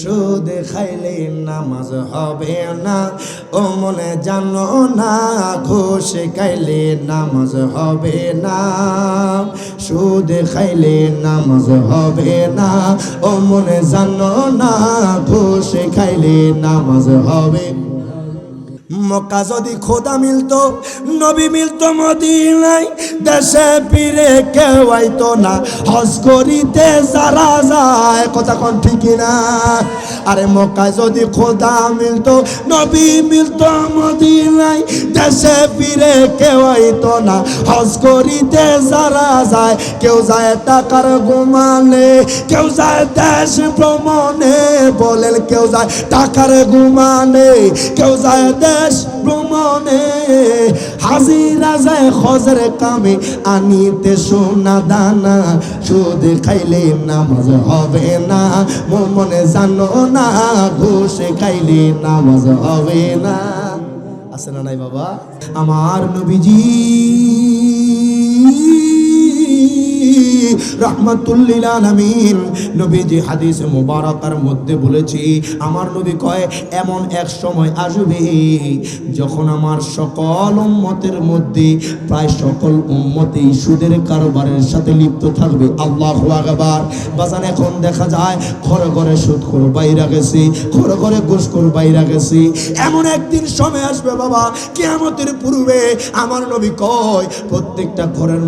সুদ খাইলে নামাজ হবে না, ও মনে জানো না, ঘুষ খাইলে নামাজ হবে না, সুদ খাইলে নামাজ হবে না, ও মনে জানো না, ঘুষ খাইলে নামাজ হবে। মক্কা যদি খোদা মিলতো, নবী মিলতো মদিনায়, দেশে ফিরে কেউ আইতো না, হজ করিতে যারা যায়। কথা কোন ঠিক না? আরে মক্কায় যদি খোদা মিলতো, নবী মিলতো মদিনায়, দেশে ফিরে কেউ আইতো না, হজ করিতে যারা যায়। কেউ যায় টাকার ঘুমানে, কেউ যায় দেশ ভ্রমণে, বলেন কেউ যায় টাকার ঘুমানে, কেউ যায় দেশ ভ্রমণে, হাজিরা যায় হজের কামে, আনিতে সোনা দানা, সুদ খাইলে নামাজ হবে না, মনে জানো না, ঘুষ খাইলে নামাজ হবে না। আছে না নাই বাবা? আমার নবীজি রাহমাতুল লিল আলামিন, নবীজি হাদিসে মুবারাকার মধ্যে বলেছি, আমার নবী কয় এমন এক সময় আসবে যখন আমার সকল উম্মতের মধ্যে প্রায় সকল উম্মতেই সুদের কারবারের সাথে লিপ্ত থাকবে। আল্লাহু আকবার। বাজান এখন দেখা যায় ঘরে ঘরে সুদখোর বাইরা গেছে, ঘরে ঘরে ঘুষখোর বাইরা গেছে। এমন একদিন সময় আসবে বাবা, কিয়ামতের পূর্বে আমার নবী কয় প্রত্যেকটা ঘরের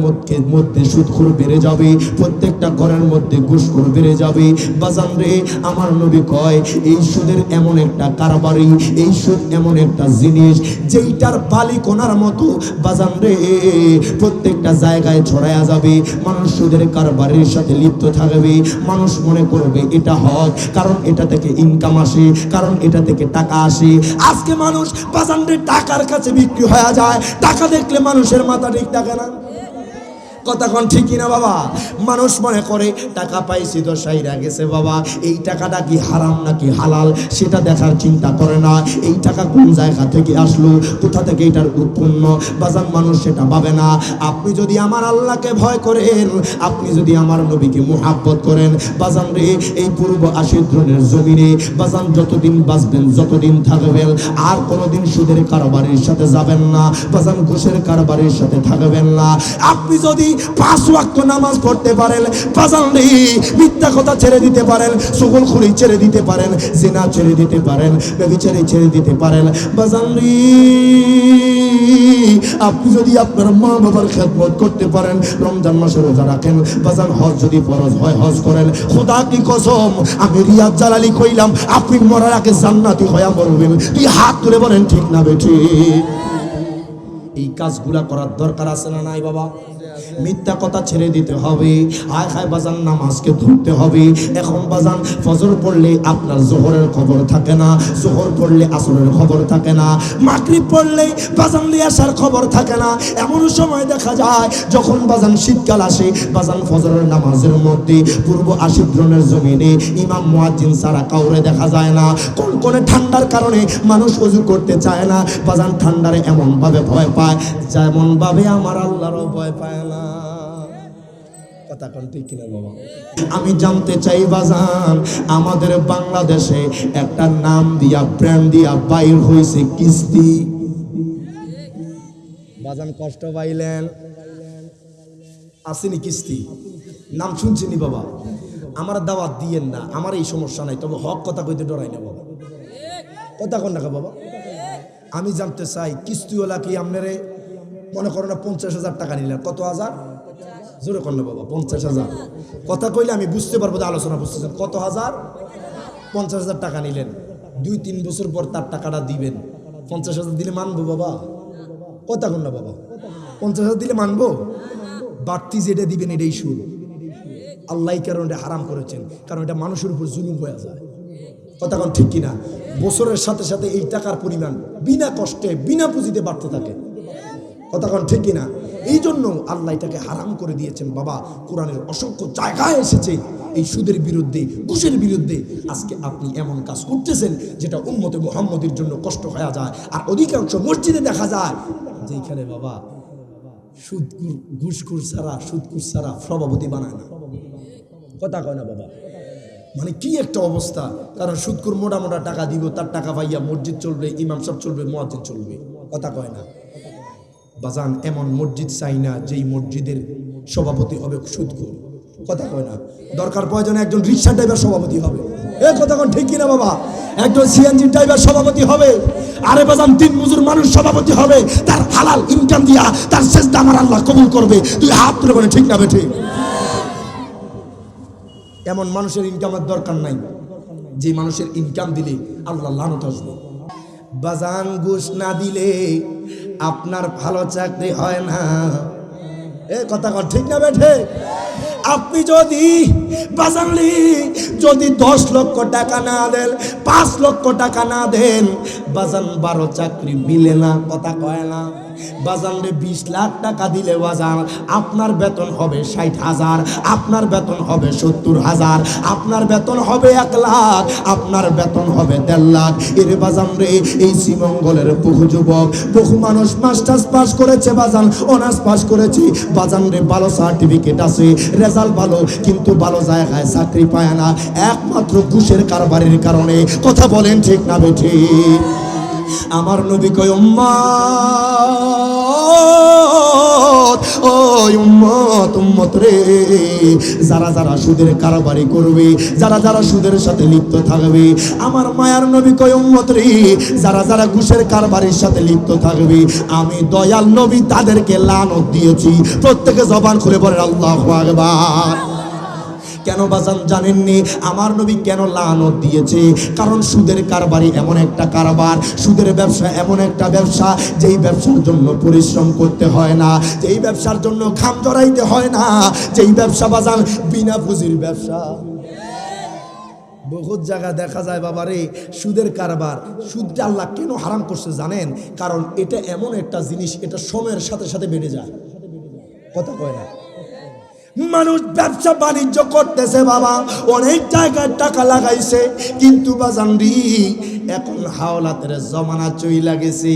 মধ্যে সুদখোর বেড়ে যাবে, প্রত্যেকটা ঘরের মধ্যে ঘুষখোর বেড়ে যাবে। বাজান রে, আমার নবী কয় এই সুদের এমন একটা কারবারি, এই সুদ এমন একটা জিনিস যেইটার বালি কোনার মতো বাজান রে প্রত্যেকটা জায়গায় ছড়ায়া যাবে। মানুষ সুদের কারবারির সাথে লিপ্ত থাকবে, মানুষ মনে করবে এটা হক, কারণ এটা থেকে ইনকাম আসে, কারণ এটা থেকে টাকা আসে। আজকে মানুষ বাজান রে টাকার কাছে বিক্রি হয়ে যায়, টাকা দেখলে মানুষের মাথা ঠিক থাকে না। কথা কোন ঠিক না বাবা? মানুষ মনে করে টাকা পাইছি তো সাইরা গেছে বাবা, এই টাকাটা কি হারাম নাকি হালাল সেটা দেখার চিন্তা করে না। এই টাকা কোন জায়গা থেকে আসলো, কোথা থেকে এটার উৎপন্ন, বাজান মানুষ সেটা ভাবে না। আপনি যদি আমার আল্লাহকে ভয় করেন, আপনি যদি আমার নবীকে মুহাব্বত করেন, বাজান রে এই পূর্ব আশিদ্রনের জমিনে বাজান যতদিন বাঁচবেন, যতদিন থাকবেন, আর কোনোদিন সুদের কারবারের সাথে যাবেন না, বাজান ঘুষের কারবারের সাথে থাকবেন না। আপনি যদি 5 ওয়াক্ত নামাজ পড়তে পারেন, বাজান রে মিথ্যা কথা ছেড়ে দিতে পারেন, চুগলখড়ি ছেড়ে দিতে পারেন, জিনা ছেড়ে দিতে পারেন, ব্যভিচারী ছেড়ে দিতে পারেন, বাজান রে আপনি যদি আপনার মা বাবার খেদমত করতে পারেন, রমজান মাসে রোজা রাখেন, বাজান হজ যদি ফরজ হয় হজ করেন, খোদা কি কসম আমি রিয়াজ জালালি কইলাম আপনি মরার আগে জান্নাতি হয়ে মরবেন। তুই হাত তুলে বলেন ঠিক না বেঠি? এই কাজগুলা করার দরকার আছে না নাই বাবা? মিথ্যা কথা ছেড়ে দিতে হবে, আয় খায় বাজান নামাজকে ধরতে হবে। এখন বাজান ফজর পড়লে আপনার জোহরের খবর থাকে না, জোহর পড়লে আসরের খবর থাকে না, মাগরিব পড়লে বাজান লিয়াসার খবর থাকে না। এমন সময় দেখা যায় যখন বাজান শীতকাল আসে, বাজান ফজরের নামাজের মধ্যে পূর্ব আশিদ্রনের জমিনে ইমাম মুয়াজ্জিন ছাড়া কাউরে দেখা যায় না। কোন ঠান্ডার কারণে মানুষ ওযু করতে চায় না, বাজান ঠান্ডারে এমন ভাবে ভয় পায় যেমন ভাবে আমার আল্লাহরও ভয় পায় না। কথা কোন ঠিক কিনা বাবা? আমি জানতে চাই বাজান, আমাদের বাংলাদেশে একটা নাম দিয়া ব্র্যান্ড দিয়া বাইর হইছে কিস্তি। বাজান কষ্ট পাইলেন? আসেনি কিস্তি? নাম শুনছেনি বাবা? আমার দাওয়াত দিয়েন না, আমার এই সমস্যা নাই, তবে হক কথা কইতে ডরাই না বাবা। কথা কোন না বাবা? আমি জানতে চাই কিস্তিওয়ালা কি আপনারে মনে করো না 50,000 টাকা নিলেন, কত হাজার জোরে করলে বাবা? 50,000 কথা কইলে আমি বুঝতে পারবো যে আলোচনা বুঝতেছেন। কত হাজার? 50,000 টাকা নিলেন, 2-3 বছর পর তার টাকাটা দিবেন। 50,000 দিলে মানবো বাবা? কথা কোন না বাবা? 50,000 দিলে মানবো? বাড়তি যেটা দিবেন এটাই সুদ। আল্লাহ কারণ এটা হারাম করেছেন, কারণ এটা মানুষের উপর জুলুম হয়ে যায়। কথা কোন ঠিক কিনা? বছরের সাথে সাথে এই টাকার পরিমাণ বিনা কষ্টে বিনা পুঁজিতে বাড়তে থাকে। কথা কোন ঠিক কিনা? এই জন্য আল্লাহ এটাকে হারাম করে দিয়েছেন বাবা। কোরআনের অসংখ্য জায়গায় এসেছে এই সুদের বিরুদ্ধে, ঘুষের বিরুদ্ধে। আজকে আপনি এমন কাজ করতেছেন যেটা উম্মতে মুহাম্মদের জন্য কষ্ট হয়ে যায়। আর অধিকাংশ মসজিদে দেখা যায় যে এখানে বাবা ঘুষখোর ছাড়া, সুদখোর ছাড়া সভাপতি বানায় না। কথা কয় না বাবা? মানে কি একটা অবস্থা। কারণ সুদখোর মোটা মোটা টাকা দিব, তার টাকা পাইয়া মসজিদ চলবে, ইমাম সাহেব চলবে, মুয়াজ্জিন চলবে, কথা কয় না। বাজান এমন মসজিদ চাই না যেই মসজিদের সভাপতি হবে সুদখোর, কথা কয় না। দরকার প্রয়োজনে একজন রিক্সা ড্রাইভার সভাপতি হবে, এ কথা কোন ঠিক কিনা বাবা? একজন সিএনজি ড্রাইভার সভাপতি হবে, আরে বাজান দিন মজুর মানুষ সভাপতি হবে, তার হালাল ইনকাম দিয়া তার সেজদা আমার আল্লাহ কবুল করবে। তুই হাত তুলে বলে ঠিক না বেঠিক? এমন মানুষের ইনকামের দরকার নাই যে মানুষের ইনকাম দিলে আল্লাহ লানত আসবে। বাজান ঘুষ না দিলে আপনার ভালো চাকরি হয় না, এ কথা কর ঠিক না বেঠে? আপনি যদি বাজানলি যদি 10 লক্ষ টাকা না দেন, 5 লক্ষ টাকা না দেন, বাজান 12 চাকরি মিলে না, কথা কয় না। বাজানরে 20 লাখ টাকা দিলে বাজান আপনার বেতন হবে 60,000, আপনার বেতন হবে 70,000, আপনার বেতন হবে 1 লাখ, আপনার বেতন হবে 1.5 লাখ। এরে বাজান রে, এই শ্রীমঙ্গলের বহু যুবক, বহু মানুষ মাস্টার্স পাস করেছে বাজান, অনার্স পাস করেছে বাজান রে, ভালো সার্টিফিকেট আছে, রেজাল্ট ভালো, কিন্তু ভালো জায়গায় চাকরি পায় না, একমাত্র ঘুষের কারবারের কারণে। কথা বলেন ঠিক না বেঠিক? আমার নবী কয় উম্মত, ও উম্মত, উম্মত রে, যারা যারা সুদের কারবারি করবে, যারা যারা সুদের সাথে লিপ্ত থাকবে, আমার মায়ার নবী কয় উম্মত রে, যারা যারা ঘুষের কারবারির সাথে লিপ্ত থাকবে, আমি দয়াল নবী তাদেরকে লানত দিয়েছি। প্রত্যেকে জবান খুলে বলেন আল্লাহু আকবার। কেন বাজান জানেননি আমার নবী কেন লানত দিয়েছে? কারণ সুদের কারবারি এমন একটা কারবার, সুদের ব্যবসা এমন একটা ব্যবসা, যেই ব্যবসার জন্য পরিশ্রম করতে হয় না, যেই ব্যবসার জন্য ঘাম জড়াইতে হয় না, যেই ব্যবসা বাজান বিনা পুঁজির ব্যবসা। বহুত জায়গা দেখা যায় বাবারে সুদের কারবার। সুদটা আল্লাহ কেন হারাম করছে জানেন? কারণ এটা এমন একটা জিনিস, এটা সময়ের সাথে সাথে বেড়ে যায়, কথা কয় না। মানুষ ব্যবসা বাণিজ্য করতেছে বাবা, অনেক জায়গায় টাকা লাগাইছে, কিন্তু বাজানরি এখন হাওলাতের জমানা চইলা গেছে।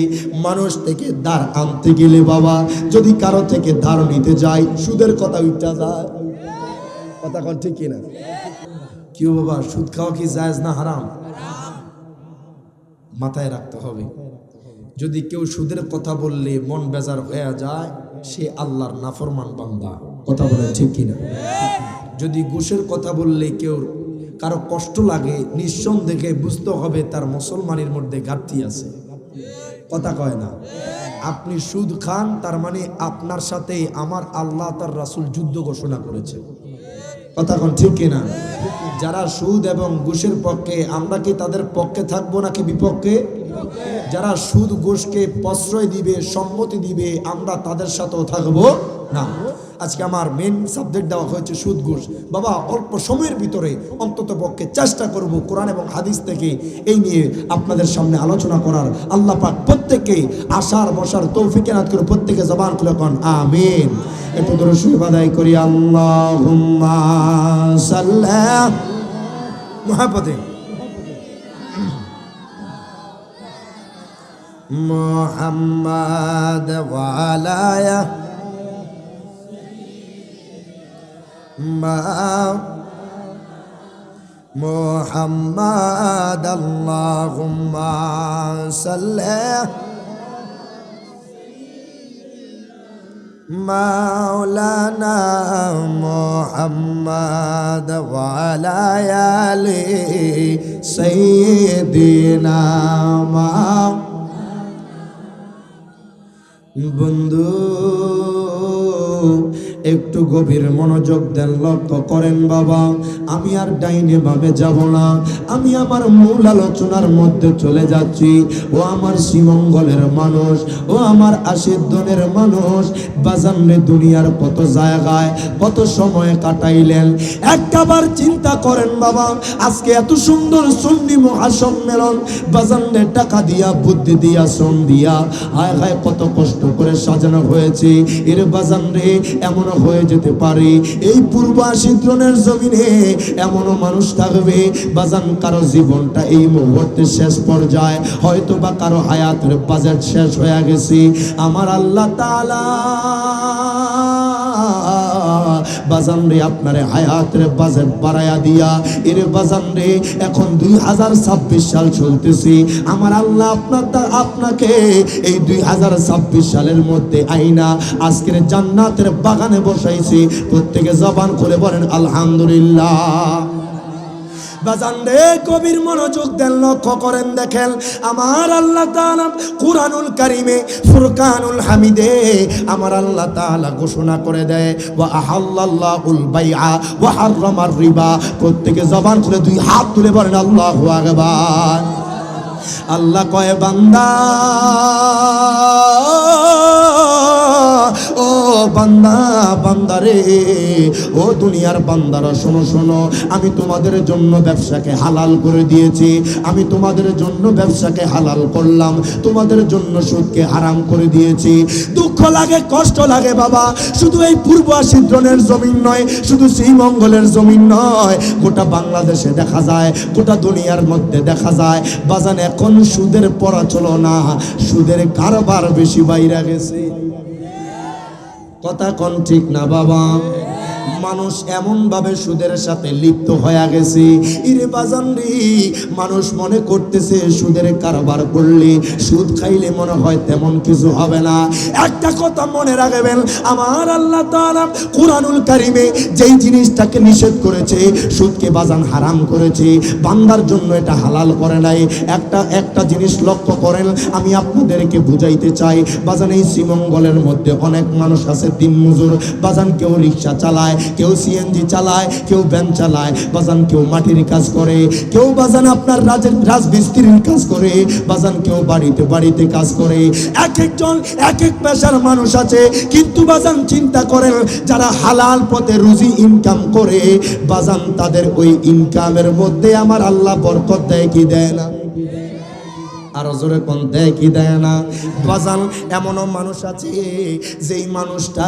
মানুষ থেকে ধার আনতে গেলে বাবা, যদি কারো থেকে ধার নিতে যায়, সুদের কথা উঠা যায়, কথা কোন ঠিক কিনা? কি বাবা, সুদ খাওয়া কি জায়েজ না হারাম? মাথায় রাখতে হবে। যদি কেউ সুদের কথা বললে মন বেজার হয়ে যায়, সে আল্লাহর নাফরমান বান্দা, কথা বলেন ঠিক কিনা? যদি ঘুষের কথা বললে কেউ কারো কষ্ট লাগে, নিঃসন্দেহে বুঝতে হবে তার মুসলমানের মধ্যে ঘাটতি আছে, কথা কয় না। আপনি সুদ খান, তার মানে আপনার সাথে আমার আল্লাহ তার রাসূল যুদ্ধ ঘোষণা করেছে, কথা কোন ঠিক কিনা? যারা সুদ এবং ঘুষের পক্ষে, আমরা কি তাদের পক্ষে থাকবো নাকি বিপক্ষে? যারা সুদ ঘুষকে প্রশ্রয় দিবে, সম্মতি দিবে, আমরা তাদের সাথেও থাকবো না। আজকে আমার মেন সাবজেক্ট দেওয়া হয়েছে সুদ ঘুষ। বাবা অল্প সময়ের ভিতরে অন্তত পক্ষে চেষ্টা করব কোরআন এবং হাদিস থেকে এই নিয়ে আপনাদের সামনে আলোচনা করার। আল্লাহ পাক প্রত্যেককে আশার বসার তৌফিক এনায়েত করে। প্রত্যেকে জবান খুলে কোন আমিন। একটু দরুদ আদায় করি। আল্লাহুম্মা সাল্লি মুহাম্মাদে মুহাম্মাদ ওয়া আলা মুহাম্মাদ আল্লাহুম্মা সাল্লি মাওলানা মুহাম্মাদ ওয়া আলা আলি সাইয়্যিদিনা। বন্ধু একটু গভীর মনোযোগ দেন, লক্ষ্য করেন বাবা। আমি আর ডাইনে বামে যাব না, আমি আমার মূল আলোচনার মধ্যে চলে যাচ্ছি। ও আমার শ্রীমঙ্গলের মানুষ, ও আমার আশীর্দনের মানুষ, বাজানে দুনিয়ার কত জায়গায় কত সময় কাটাইলেন, একবার চিন্তা করেন বাবা। আজকে এত সুন্দর সুন্নি মহাসম্মেলন, বাজানে টাকা দিয়া, বুদ্ধি দিয়া, শ্রম দিয়া, হায় হায় কত কষ্ট করে সাজানো হয়েছে। এর বাজান রে এমন হয়ে যেতে পারে এই পূর্ব আশীর্দনের জমিনে এমনও মানুষ থাকবে বাজান, কারো জীবনটা এই মুহূর্তে শেষ পর্যায়ে, হয়তো বা কারো হায়াতের বাজেট শেষ হয়ে গেছে। আমার আল্লাহ তাআলা বাজান রে আপনার হায়াতের বাজেট বাড়ায়া দিয়া এর বাজান রে এখন 2026 সাল চলতেছে আমার আল্লাহ আপনাকে এই 2026 সালের মধ্যে আইনা আজকের জান্নাতের বাগানে বসাইছে প্রত্যেকে জবান খুলে বলেন আলহামদুলিল্লাহ বাজান রে কবির মনোযোগ দেন লক্ষ্য করেন দেখেন আমার আল্লাহ তাআলা কুরআনুল কারীমে ফুরকানুল হামিদে আমার আল্লাহ তাআলা ঘোষণা করে দেয় ওয়া আহাল্লাল্লাহুল বাইআ ওয়া হারামার রিবা প্রত্যেকে জবান খুলে দুই হাত তুলে বলেন আল্লাহু আকবার আল্লাহ কয় বান্দা ও বান্দা বান্দারে ও দুনিয়ার বান্দারা শোনো শোনো আমি তোমাদের জন্য ব্যবসাকে হালাল করে দিয়েছি আমি তোমাদের জন্য ব্যবসাকে হালাল করলাম তোমাদের জন্য সুদকে হারাম করে দিয়েছি দুঃখ লাগে কষ্ট লাগে বাবা শুধু এই পূর্ব আশিদ্রণের জমিন নয় শুধু শ্রীমঙ্গলের জমিন নয় গোটা বাংলাদেশে দেখা যায় গোটা দুনিয়ার মধ্যে দেখা যায় বাজান এখন সুদের পড়া চলো না সুদের কারবার বেশি বাইরে গেছে কথা কোন ঠিক না বাবা মানুষ এমন ভাবে সুদের সাথে লিপ্ত হয়ে গেছে ইরে বাজান রে মানুষ মনে করতেছে সুদের কারবার করলে সুদ খাইলে মনে হয় তেমন কিছু হবে না একটা কথা মনে রাখবেন আমার আল্লাহ তাআলা কুরআনুল কারীমে যেই জিনিসটাকে নিষেধ করেছে সুদকে বাজান হারাম করেছে বান্দার জন্য এটা হালাল করে নাই একটা জিনিস লক্ষ্য করেন আমি আপনাদেরকে বুঝাইতে চাই বাজান এই শ্রীমঙ্গলের মধ্যে অনেক মানুষ আছে দিনমজুর বাজান কেউ রিকশা চালায় কেউ সিএনজি চালায় কেউ ভ্যান চালায় বাজান কেউ মাটির কাজ করে কেউ বাজান আপনার রাজমিস্ত্রির কাজ করে বাজান কেউ বাড়িতে কাজ করে এক একজন এক এক পেশার মানুষ আছে কিন্তু বাজান চিন্তা করেন যারা হালাল পথে রুজি ইনকাম করে বাজান তাদের ওই ইনকামের মধ্যে আমার আল্লাহ বরকত দেয় কি দেয় না আর জোরে কোন দেয় কি দেয় না বাজান এমনও মানুষ আছে যেই মানুষটা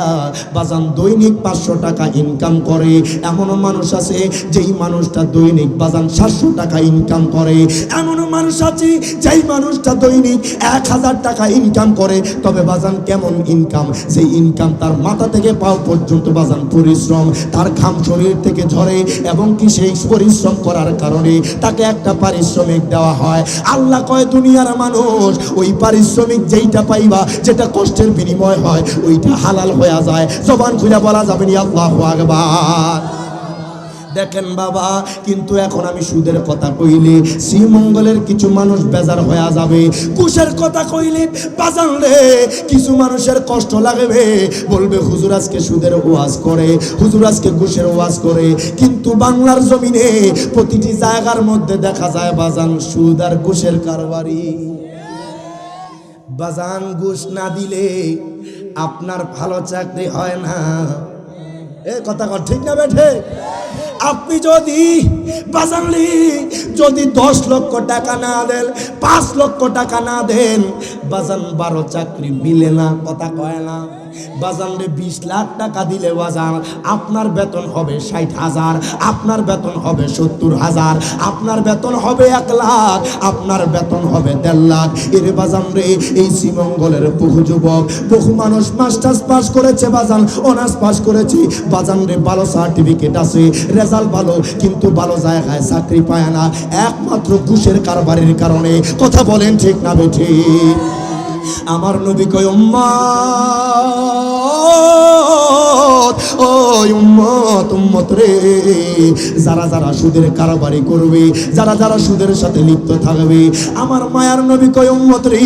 বাজান দৈনিক 500 টাকা ইনকাম করে এমনও মানুষ আছে যেই মানুষটা দৈনিক বাজান 700 টাকা ইনকাম করে এমনও মানুষ আছে যেই মানুষটা দৈনিক 1000 টাকা ইনকাম করে তবে বাজান কেমন ইনকাম সেই ইনকাম তার মাথা থেকে পাও পর্যন্ত বাজান পরিশ্রম তার ঘাম শরীর থেকে ঝরে এবং কি সেই পরিশ্রম করার কারণে তাকে একটা পারিশ্রমিক দেওয়া হয় আল্লাহ কয় দুনিয়ার মানুষ ওই পারিশ্রমিক যেইটা পাইবা যেটা কষ্টের বিনিময় হয় ওইটা হালাল হয়ে যায় জবান খুলে বলা যাবে না আল্লাহু আকবার দেখেন বাবা কিন্তু এখন আমি সুদের কথা কইলে শ্রীমঙ্গলের কিছু মানুষ বেজার হয়ে যাবে ঘুষের কথা কইলে বাজান রে কিছু মানুষের কষ্ট লাগবে বলবে হুজুর আজকে সুদের ওয়াজ করে হুজুর আজকে ঘুষের ওয়াজ করে কিন্তু বাংলার জমিনে প্রতিটি জায়গার মধ্যে দেখা যায় বাজান সুদ আর ঘুষের কারবারি বাজান ঘুষ না দিলে আপনার ভালো চাকরি হয় না এ কথা ঠিক না বেঠে আপনি যদি বাজানলি যদি 10 লক্ষ টাকা না দেন 5 লক্ষ টাকা না দেন বাজান 12 চাকরি মিলে না কথা কয় না বাজান রে 20 লাখ টাকা দিলে বাজান আপনার বেতন হবে 60,000 আপনার বেতন হবে 70,000 আপনার বেতন হবে 1 লাখ আপনার বেতন হবে 1.5 লাখ এর বাজান রে এই শ্রীমঙ্গলের বহু যুবক বহু মানুষ মাস্টার্স পাস করেছে বাজান অনার্স পাস করেছে বাজান রে ভালো সার্টিফিকেট আছে রেজাল্ট ভালো কিন্তু ভালো জায়গায় চাকরি পায় না একমাত্র ঘুষের কারবারের কারণে কথা বলেন ঠিক না বেঠিক আমার নবী কয় উম্মত ও উম্মত রে যারা যারা সুদের কারবারি করবে যারা যারা সুদের সাথে লিপ্ত থাকবে আমার মায়ার নবী কয় উম্মত রে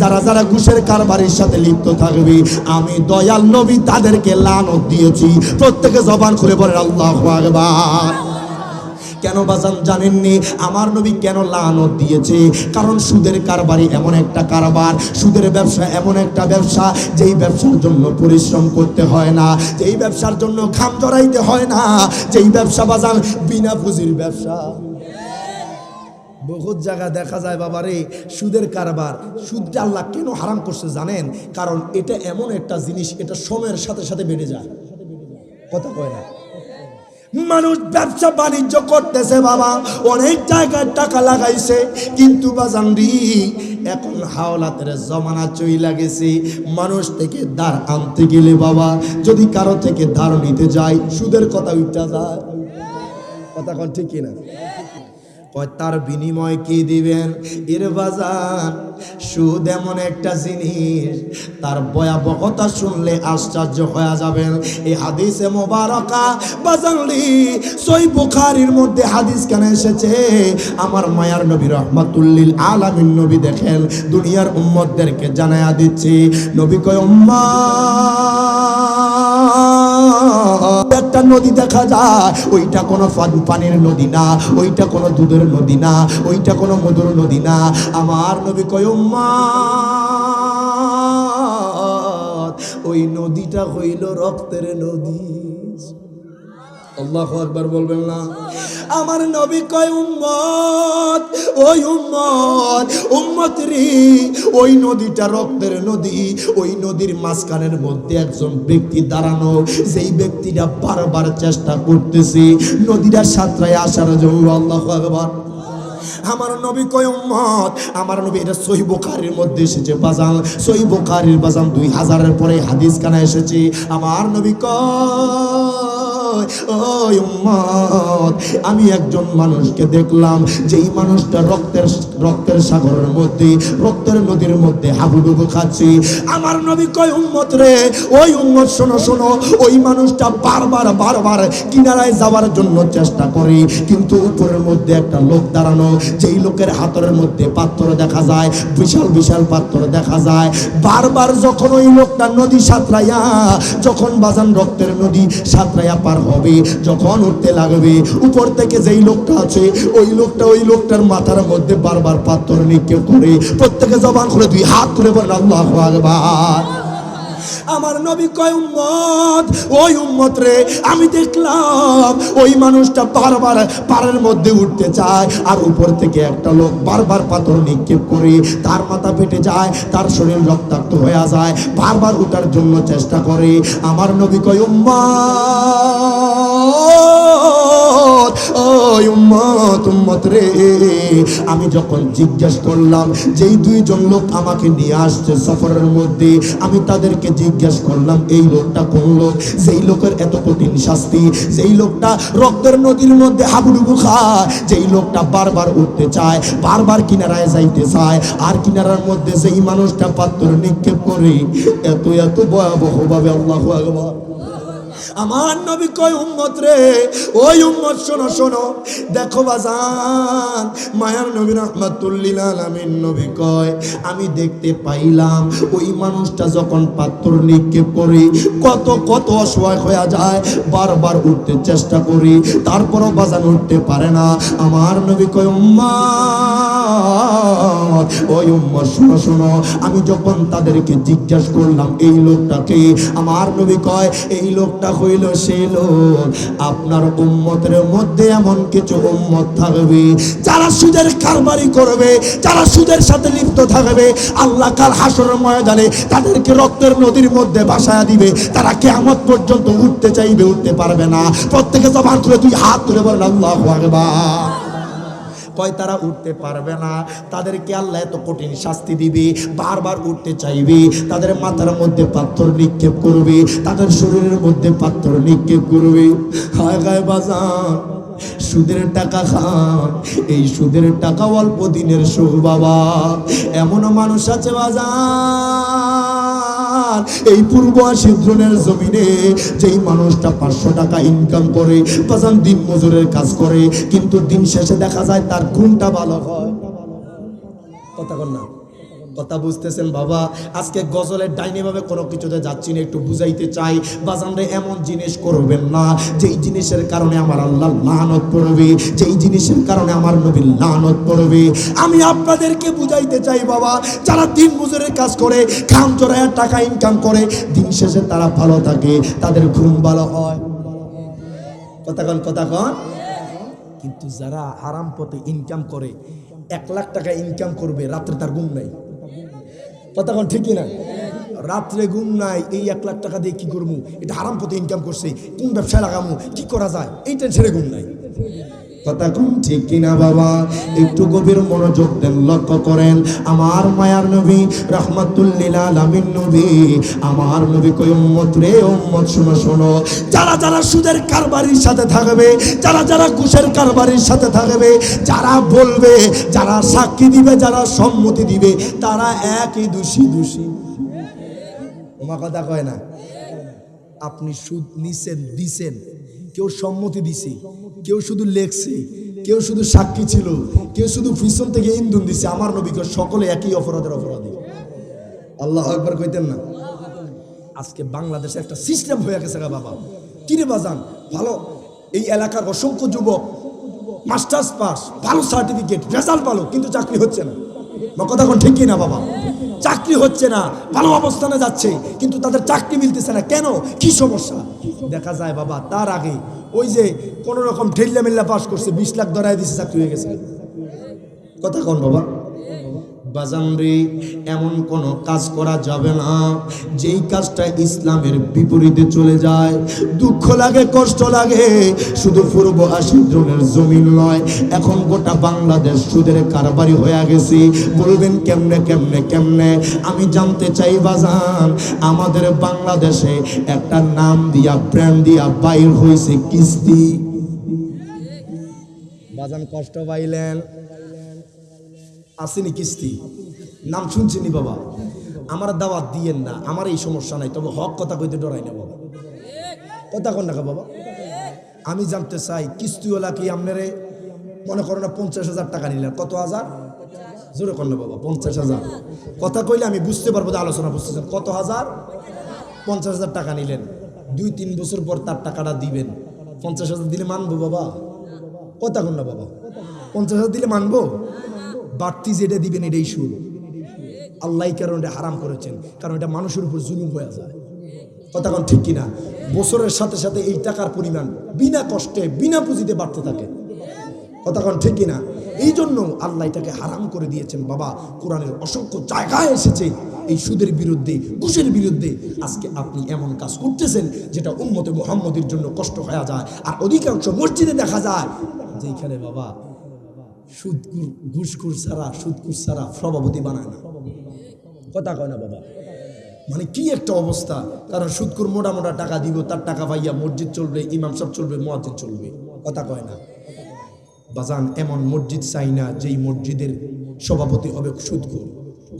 যারা যারা ঘুষের কারবারির সাথে লিপ্ত থাকবে আমি দয়াল নবী তাদেরকে লানত দিয়েছি প্রত্যেকে জবান খুলে বলেন আল্লাহু আকবার কেন বাজান জানেননি আমার নবী কেন লানত দিয়েছে কারণ সুদের কারবারি এমন একটা কারবার সুদের ব্যবসা এমন একটা ব্যবসা যেই ব্যবসার জন্য পরিশ্রম করতে হয় না যেই ব্যবসার জন্য ঘাম জড়াইতে হয় না যেই ব্যবসা বাজান বিনা পুঁজির ব্যবসা বহুত জায়গা দেখা যায় বাবারে সুদের কারবার সুদটা আল্লাহ কেন হারাম করছে জানেন কারণ এটা এমন একটা জিনিস এটা সময়ের সাথে সাথে বেড়ে যায় কথা কয় না মানুষ ব্যবসা বাণিজ্য করতেছে বাবা অনেক জায়গায় টাকা লাগাইছে কিন্তু বাজান রি এখন হাওলাতের জমানা চইলা গেছে। মানুষ থেকে ধার আনতে গেলে বাবা যদি কারো থেকে ধার নিতে যায় সুদের কথা উঠা যায়। কথা কোন ঠিক কিনা? কয় তার বিনিময় কি দিবেন? এর বাজার সুদ এমন একটা জিনিস, তার ভয়াবহতা শুনলে আশ্চর্য হয়ে যাবেন। এই হাদিসে মোবারকা বাজানলি সহিহ বুখারীর মধ্যে হাদিস কেন এসেছে? আমার মায়ার নবী রহমাতুল্লিল আলামিন নবী দেখেন দুনিয়ার উম্মতদেরকে জানায়া দিচ্ছে। নবী কয় উম্মত, একটা নদী দেখা যায়, ওইটা কোনো পানির নদী না, ওইটা কোনো দুধের নদী না, ওইটা কোনো মধুর নদী না। আমার নবী কয় উম্মত, ওই নদীটা হইল রক্তের নদী। আল্লাহু আকবার বলবেন না? আমার নবী কয় উম্মত, ওই উম্মত, উম্মত রে, ওই নদীটা রক্তের নদী। ওই নদীর মাঝখানের মধ্যে একজন ব্যক্তি দাঁড়ানো, যেই ব্যক্তিটা বারবার চেষ্টা করতেছে নদীটা সাঁতরায় আসার জন্য। আল্লাহু আকবার। আমার নবী কয় উম্মত, আমার নবী, এটা সহিহ বুখারীর মধ্যে এসেছে বাজান, সহিহ বুখারীর বাজান 2000-এর পরে হাদিস কানা এসেছে। আমার নবী কয় ওই উম্মত, আমি একজন মানুষকে দেখলাম যেই মানুষটা রক্তের সাগরের মধ্যে, রক্তের নদীর মধ্যে হাবুডুবু খাচ্ছে। আমার নবী কয় উম্মত রে, ওই উম্মত শোনো শোনো, ওই মানুষটা বারবার কিনারায় যাওয়ার জন্য চেষ্টা করে, কিন্তু উপরের মধ্যে একটা লোক দাঁড়ানো, যেই লোকের হাতের মধ্যে পাথর দেখা যায়, বিশাল বিশাল পাথর দেখা যায়। বারবার যখন ওই লোকটা নদী সাঁতরাইয়া, যখন বাজান রক্তের নদী সাঁতরাইয়া পার হবে, যখন উঠতে লাগবে, উপর থেকে যেই লোকটা আছে ওই লোকটার মাথার মধ্যে বারবার পাথর নিক্ষেপ করে। প্রত্যেকে জবান খুলে 2 হাত তুলে বলেন আল্লাহু আকবার। আমার নবী কয় উম্মত, ওই উম্মত রে, আমি দেখলাম ওই মানুষটা বারবার পাড়ের মধ্যে উঠতে চায়, আর উপর থেকে একটা লোক বারবার পাথর নিক্ষেপ করে, তার মাথা ফেটে যায়, তার শরীর রক্তাক্ত হয়ে যায়, বারবার উঠার জন্য চেষ্টা করে। আমার নবী কয় উম্মত, ওই উম্মত, উম্মত রে, আমি যখন জিজ্ঞেস করলাম, যেই 2জন লোক আমাকে নিয়ে আসছে সফরের মধ্যে, আমি তাদেরকে জিজ্ঞেস করলাম এই লোকটা কোন লোক, যেই লোকের এত কঠিন শাস্তি, যেই লোকটা রক্তের নদীর মধ্যে হাবুডুবু খায়, যেই লোকটা বারবার উঠতে চায়, বারবার কিনারায় যাইতে চায়, আর কিনারার মধ্যে যেই মানুষটা পাথর নিক্ষেপ করে এত ভয়াবহ ভাবে। আল্লাহু আকবার। আমার নবী কয় উম্মত রে, ওই উম্মত শোনো শোনো, দেখো বাজান, মায়ার নবী রাহমাতুল্লিল আলামিন নবী কয় আমি দেখতে পাইলাম ওই মানুষটা যখন পাথর নিক্ষেপ করে কত অসহায় হয়ে যায়, বারবার উঠতে চেষ্টা করি, তারপরও বাজান উঠতে পারে না। আমার নবী কয় উম্মত, ওই উম্মত শোনো শোনো, আমি যখন তাদেরকে জিজ্ঞেস করলাম এই লোকটাকে, আমার নবী কয় এই লোকটা হইল সেই লোক, আপনার উম্মতের মধ্যে এমন কিছু উম্মত থাকবে যারা সুদের কারবারি করবে, যারা সুদের সাথে লিপ্ত থাকবে, আল্লাহ কাল হাসরের ময়দানে তাদেরকে রক্তের নদীর মধ্যে ভাসায়া দিবে, তারা কিয়ামত পর্যন্ত উঠতে চাইবে, উঠতে পারবে না। প্রত্যেকে জবান খুলে 2 হাত তুলে বলেন আল্লাহু আকবার। কয় তারা উঠতে পারবে না, তাদেরকে আল্লাহ এত কঠিন শাস্তি দিবে, বারবার উঠতে চাইবে, তাদের মাথার মধ্যে পাথর নিক্ষেপ করবে, তাদের শরীরের মধ্যে পাথর নিক্ষেপ করবে। হায় গায়ে বাজান, সুদের টাকা খান, এই সুদের টাকা অল্প দিনের সুখ বাবা। এমন মানুষ আছে বাজান, এই পূর্ব আশিদ্রনের জমিনে যেই মানুষটা 500 টাকা ইনকাম করে বাজান, দিন মজুরের কাজ করে, কিন্তু দিন শেষে দেখা যায় তার ঘুমটা ভালো হয়। কথা বল না, কথা বুঝতেছেন বাবা? আজকে গজলের ডাইনি ভাবে কোনো কিছুতে যাচ্ছি না, একটু বুঝাইতে চাই বাজানরে, এমন জিনিস করবেন না যেই জিনিসের কারণে আমার আল্লাহ লানত পড়বে, যেই জিনিসের কারণে আমার নবী লানত পড়বে। আমি আপনাদেরকে বুঝাইতে চাই বাবা, যারা দিন মজুরের কাজ করে, খাম চড়াইয়া টাকা ইনকাম করে, দিন শেষে তারা ভালো থাকে, তাদের ঘুম ভালো হয়। কথা কন। কিন্তু যারা হারাম পথে ইনকাম করে, 1 লাখ টাকা ইনকাম করবে, রাত্রে তার ঘুম নাই। কথা কোন ঠিক না? রাত্রে ঘুম নাই, এই 1 লাখ টাকা দিয়ে কি করবো, এটা হারাম পথে ইনকাম করছে, কোন ব্যবসায় লাগামু, কি করা যায়, এই টেনশনে ঘুম নাই। কথা কোন ঠিক কিনা বাবা? একটু গভীর মনোযোগ দেন, লক্ষ্য করেন। আমার মায়ার নবী রাহমাতুল লিল আলামিন নবী, আমার নবী কই উম্মত রে উম্মত শোনো শোনো, যারা যারা সুদের কারবারির সাথে থাকবে, যারা যারা ঘুষের কারবারির সাথে থাকবে, যারা বলবে, যারা সাক্ষী দিবে, যারা সম্মতি দিবে, তারা একই দোষী দোষী। ওমা কথা কয় না? আপনি সুদ নিছেন দিছেন, কেউ সম্মতি দিছে, কেউ শুধু লেখছে, কেউ শুধু সাক্ষী ছিল, কেউ শুধু পিছন থেকে ইন্ধন দিছে, আমার নবীকে সকলে একই অপরাধের অপরাধী। আল্লাহ একবার কইতেন না? আজকে বাংলাদেশে একটা সিস্টেম হয়ে গেছে বাবা। কিরে বাজান, ভালো এই এলাকার অসংখ্য যুবক মাস্টার্স পাস, ভালো সার্টিফিকেট, রেজাল্ট ভালো, কিন্তু চাকরি হচ্ছে না। কথা কোন ঠিক না বাবা? চাকরি হচ্ছে না, ভালো অবস্থানে যাচ্ছে, কিন্তু তাদের চাকরি মিলতেছে না। কেন? কি সমস্যা? দেখা যায় বাবা তার আগে ওই যে কোন রকম ঠেল্লা মেল্লা পাস করছে, 20 লাখ ধরায় দিছে, চাকরি হয়ে গেছে। কথা কোন বাবা? বাজান রে, এমন কোন কাজ করা যাবে না যেই কাজটা ইসলামের বিপরীতে চলে যায়। দুঃখ লাগে, কষ্ট লাগে, শুধু পূর্ব 80 জনের জমিন নয়, এখন গোটা বাংলাদেশ সুদের কারবারি হয়ে গেছে। বলবেন কেমনে কেমনে কেমনে? আমি জানতে চাই বাজান, আমাদের বাংলাদেশে একটা নাম দিয়া ব্র্যান্ড দিয়া বাইর হয়েছে কিস্তি। বাজান কষ্ট পাইলেন? আসেনি কিস্তি, নাম শুনছেনি বাবা? আমার দাওয়াত দিয়েন না, আমার এই সমস্যা নাই, তবে হক কথা কইতে ডরাই না বাবা। কথা কোন না বাবা? আমি জানতে চাই কিস্তিওয়ালা কি আপনারে মনে করো না 50,000 টাকা নিলেন, কত হাজার? জোরে কর না বাবা, 50,000। কথা কইলে আমি বুঝতে পারবো যে আলোচনা বুঝতেছেন। কত হাজার? 50,000 টাকা নিলেন, 2-3 বছর পর তার টাকাটা দিবেন। 50,000 দিলে মানবো বাবা? কথা কোন না বাবা? 50,000 দিলে মানবো? বাড়তি যেটা দিবেন এটাই সুদ। আল্লাহ কারণ এটা হারাম করেছেন, কারণ এটা মানুষের উপর জুলুম হয়ে যায়। কথা কোন ঠিক কিনা? বছরের সাথে সাথে এই টাকার পরিমাণ বিনা কষ্টে বিনা পুঁজিতে বাড়তে থাকে। কথা কোন ঠিক কিনা? এই জন্য আল্লাহ এটাকে হারাম করে দিয়েছেন বাবা। কোরআনের অসংখ্য জায়গায় এসেছে এই সুদের বিরুদ্ধে, ঘুষের বিরুদ্ধে। আজকে আপনি এমন কাজ করতেছেন যেটা উম্মতে মুহাম্মদের জন্য কষ্ট হয়ে যায়। আর অধিকাংশ মসজিদে দেখা যায় যেখানে বাবা সুদকুর ঘুষখুর ছাড়া, সুদকুর ছাড়া সভাপতি বানায় না। কথা কয় না বাবা? মানে কি একটা অবস্থা! কারণ সুদকুর মোটা মোটা টাকা দিব, তার টাকা পাইয়া মসজিদ চলবে, ইমাম সাহেব চলবে, মুয়াজ্জিন চলবে। কথা কয় না বাজান? এমন মসজিদ চাই না যেই মসজিদের সভাপতি হবে সুদকুর।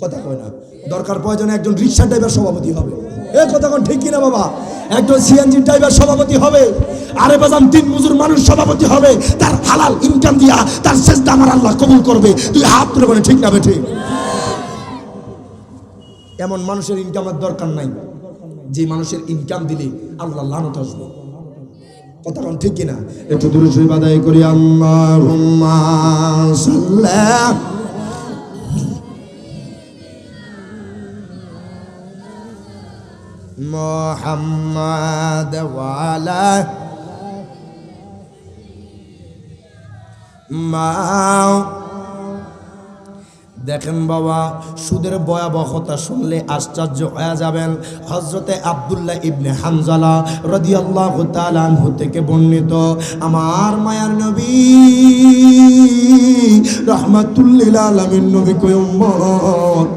কথা কয় না? দরকার প্রয়োজনে একজন রিক্সা ড্রাইভার সভাপতি হবে। এ কথা কোন ঠিক কিনা বাবা? একজন সিএনজি ড্রাইভার সভাপতি হবে। আরে বাজান, 3 মজুর মানুষ সভাপতি হবে, তার হালাল ইনকাম দিয়া তার সেজদা আমার আল্লাহ কবুল করবে। তুই হাত তুলে বলে ঠিক না বেঠিক? এমন মানুষের ইনকামের দরকার নাই যে মানুষের ইনকাম দিলে আল্লাহ লানত আসবে। কথা কোন ঠিক কিনা? একটু দূরে শুয়ে বাদাই করি, আল্লাহুম্মা সাল্লি মুহাম্মাদ ওয়া আলা মা। দেখেন বাবা, সুদের ভয়াবহতা শুনলে আশ্চর্য হয়ে যাবেন। হযরতে আব্দুল্লাহ ইবনে হানজালা রাদিয়াল্লাহু তাআলা আনহু থেকে বর্ণিত, আমার মায়ার নবী রাহমাতুল লিল আলামিন নবী কই উম্মত,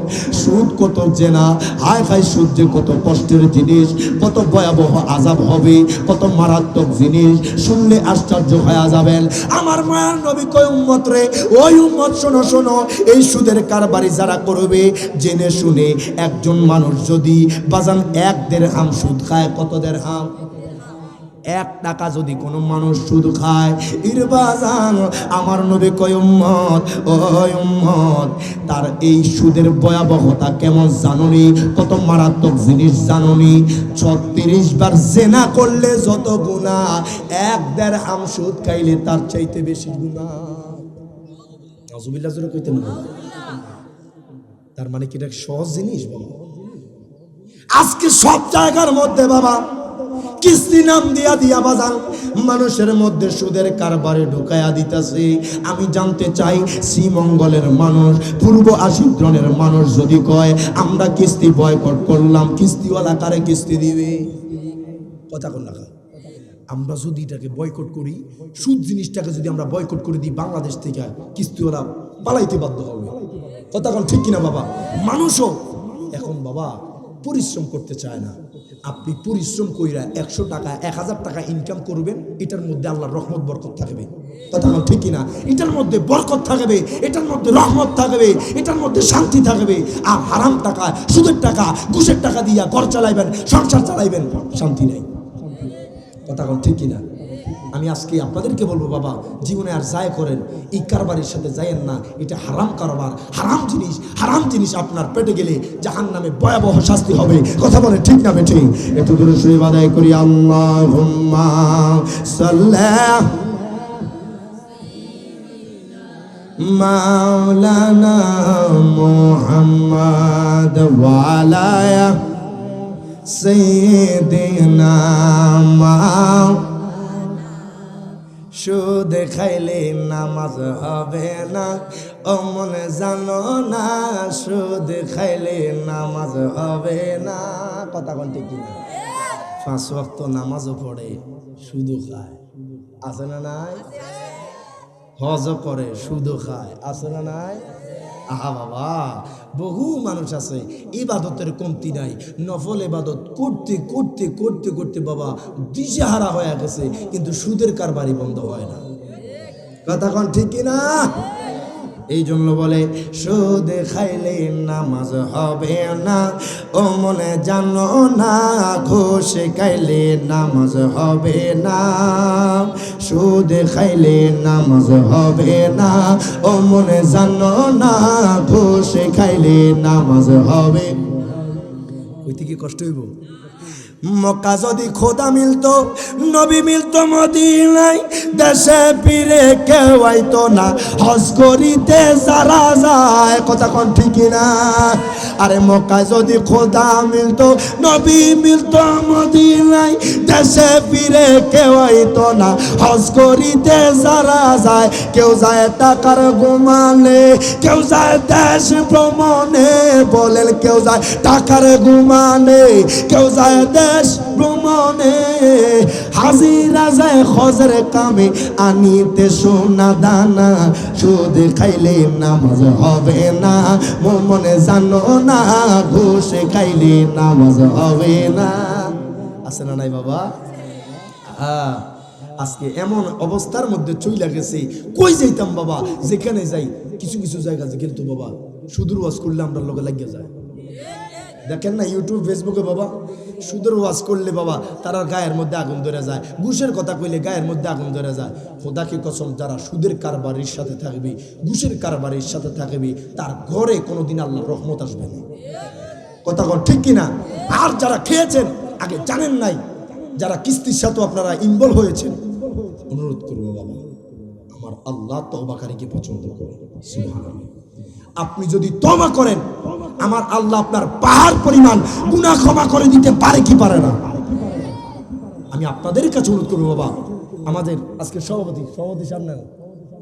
সুদ কত জেনা, হায় হায় সুদ যে কত কষ্টের জিনিস, কত ভয়াবহ আযাব হবে, কত মারাত্মক জিনিস, শুনলে আশ্চর্য হয়ে যাবেন। আমার মায়ার নবী কই উম্মত রে, ওই উম্মত শোনো শোনো, এই সুদের কারবারি যারা করবে জেনে শুনে, একজন মানুষ যদি বাজান 1 দিরহাম সুদ খায়, কত দিরহাম? 1 টাকা যদি কোনো মানুষ সুদ খায়, বাজান আমার নবী কয় উম্মত, ওই উম্মত, তার এই সুদের ভয়াবহতা কেমন জানুনি, কত মারাত্মক জিনিস জানুনি? 36 বার জেনা করলে যত গুনাহ, 1 দিরহাম সুদ খাইলে তার চাইতে বেশি গুনাহ। নাউজুবিল্লাহ জোরে কইতেন না? তার মানে কি এটা সহজ জিনিস বাবা? আজকে সব জায়গার মধ্যে বাবা কিস্তি নাম দিয়া দিয়া বাজান মানুষের মধ্যে সুদের কারবারে ঢুকায়া দিতেছে। আমি জানতে চাই, শ্রীমঙ্গলের মানুষ, পূর্ব 80 জনের মানুষ যদি কয় আমরা কিস্তি বয়কট করলাম, কিস্তিওয়ালা কারে কিস্তি দিবে? কথা কোন না? আমরা যদি এটাকে বয়কট করি, সুদ জিনিসটাকে যদি আমরা বয়কট করে দিই, বাংলাদেশ থেকে কিস্তিওয়ালা পালাইতে বাধ্য হবে। কথা কোন ঠিক কিনা বাবা? মানুষও এখন বাবা পরিশ্রম করতে চায় না। আপনি পরিশ্রম কইরা 100 টাকা 1000 টাকা ইনকাম করবেন, এটার মধ্যে আল্লাহর রহমত বরকত থাকবে। কথা কোন ঠিক কিনা? এটার মধ্যে বরকত থাকবে, এটার মধ্যে রহমত থাকবে, এটার মধ্যে শান্তি থাকবে। আর হারাম টাকা, সুদের টাকা, ঘুষের টাকা দিয়া ঘর চালাইবেন, সংসার চালাইবেন, শান্তি নেই। কথা কোন ঠিক কিনা? আমি আজকে আপনাদেরকে বলবো বাবা, জীবনে আর যাই করেন এই কারবারের সাথে যাইয়েন না। এটা হারাম কারবার, হারাম জিনিস আপনার পেটে গেলে জাহান্নামে ভয়াবহ শাস্তি হবে। কথা বলে ঠিক না বেঠি? একটু দূরে শুয়ে আদায় করি আল্লাহুম্মা সাল্লি মাওলানা মুহাম্মদ ওয়া আলা সাইয়্যিদিনা সুদ খাইলে নামাজ হবে না, ও মনে জানো না, সুদ খাইলে নামাজ হবে না। কথা কোন ঠিক কিনা? 5 ওয়াক্ত নামাজও পড়ে, সুদও খায়, আছে না নাই? হজও করে, সুদও খায়, আছে না নাই? আহা বাবা, বহু মানুষ আছে ইবাদতের কমতি নাই, নফল ইবাদত করতে করতে করতে করতে বাবা দিশেহারা হয়ে গেছে, কিন্তু সুদের কারবারই বন্ধ হয় না। কথা কোন ঠিক কিনা? এই জন্য বলে সুদ খাইলে নামাজ হবে না, ও মনে জানো না, ঘুষ খাইলে নামাজ হবে না, সুদ খাইলে নামাজ হবে না, ও মনে জানো না, ঘুষ খাইলে নামাজ হবে। ওই থেকে কষ্ট হইব। মক্কা যদি খোদা মিলতো, নবী মিলতো মদিনায়, দেশে ফিরে কেউ আইতো না, হজ করিতে যারা যায়। কথা কোন ঠিক না? আরে মক্কায় যদি খোদা মিলতো, নবী মিলতো মদিনায়, দেশে ফিরে কেউ আইতো না, হজ করিতে যারা যায়। কেউ যায় টাকার ঘুমানে, কেউ যায় দেশ ভ্রমণে, বলেন কেউ যায় টাকার ঘুমানে, কেউ যায় ভ্রমণে, হাজিরা যায় হজের কামে, আনিতে সোনা দানা, সুদ খাইলে নামাজ হবে না, মনে জানো না, ঘুষ খাইলে নামাজ হবে না। আছে না নাই বাবা? আজকে এমন অবস্থার মধ্যে চইলা গেছে, কই যাইতাম বাবা, যেখানে যাই কিছু কিছু জায়গা যে কিন্তু বাবা সুদূর ওয়াজ করলে আমরা লোকে লাগিয়ে যায়। দেখেন না ইউটিউব ফেসবুকে বাবা, সুদের ওয়াজ করলে বাবা তারা গায়ের মধ্যে আগুন ধরে যায়, ঘুষের কথা কইলে গায়ের মধ্যে আগুন ধরে যায়। খোদাকে কসম, যারা সুদের কারবারির সাথে থাকবে, ঘুষের কারবারির সাথে থাকবে, তার ঘরে কোনোদিন আল্লাহর রহমত আসবে না। কথা কন ঠিক কিনা? আর যারা খেয়েছেন আগে জানেন নাই, যারা কিস্তির সাথে আপনারা ইনভলভ হয়েছেন, অনুরোধ করবো বাবা, আমার আল্লাহ তওবাকারীকে পছন্দ করে। সুবহানাল্লাহ। আপনি যদি তওবা করেন, আমার আল্লাহ আপনার পাহাড় পরিমাণ গুনাহ ক্ষমা করে দিতে পারে কি পারে না? আমি আপনাদের কাছে অনুরোধ করবো বাবা, আমাদের আজকে সভাপতি সামনে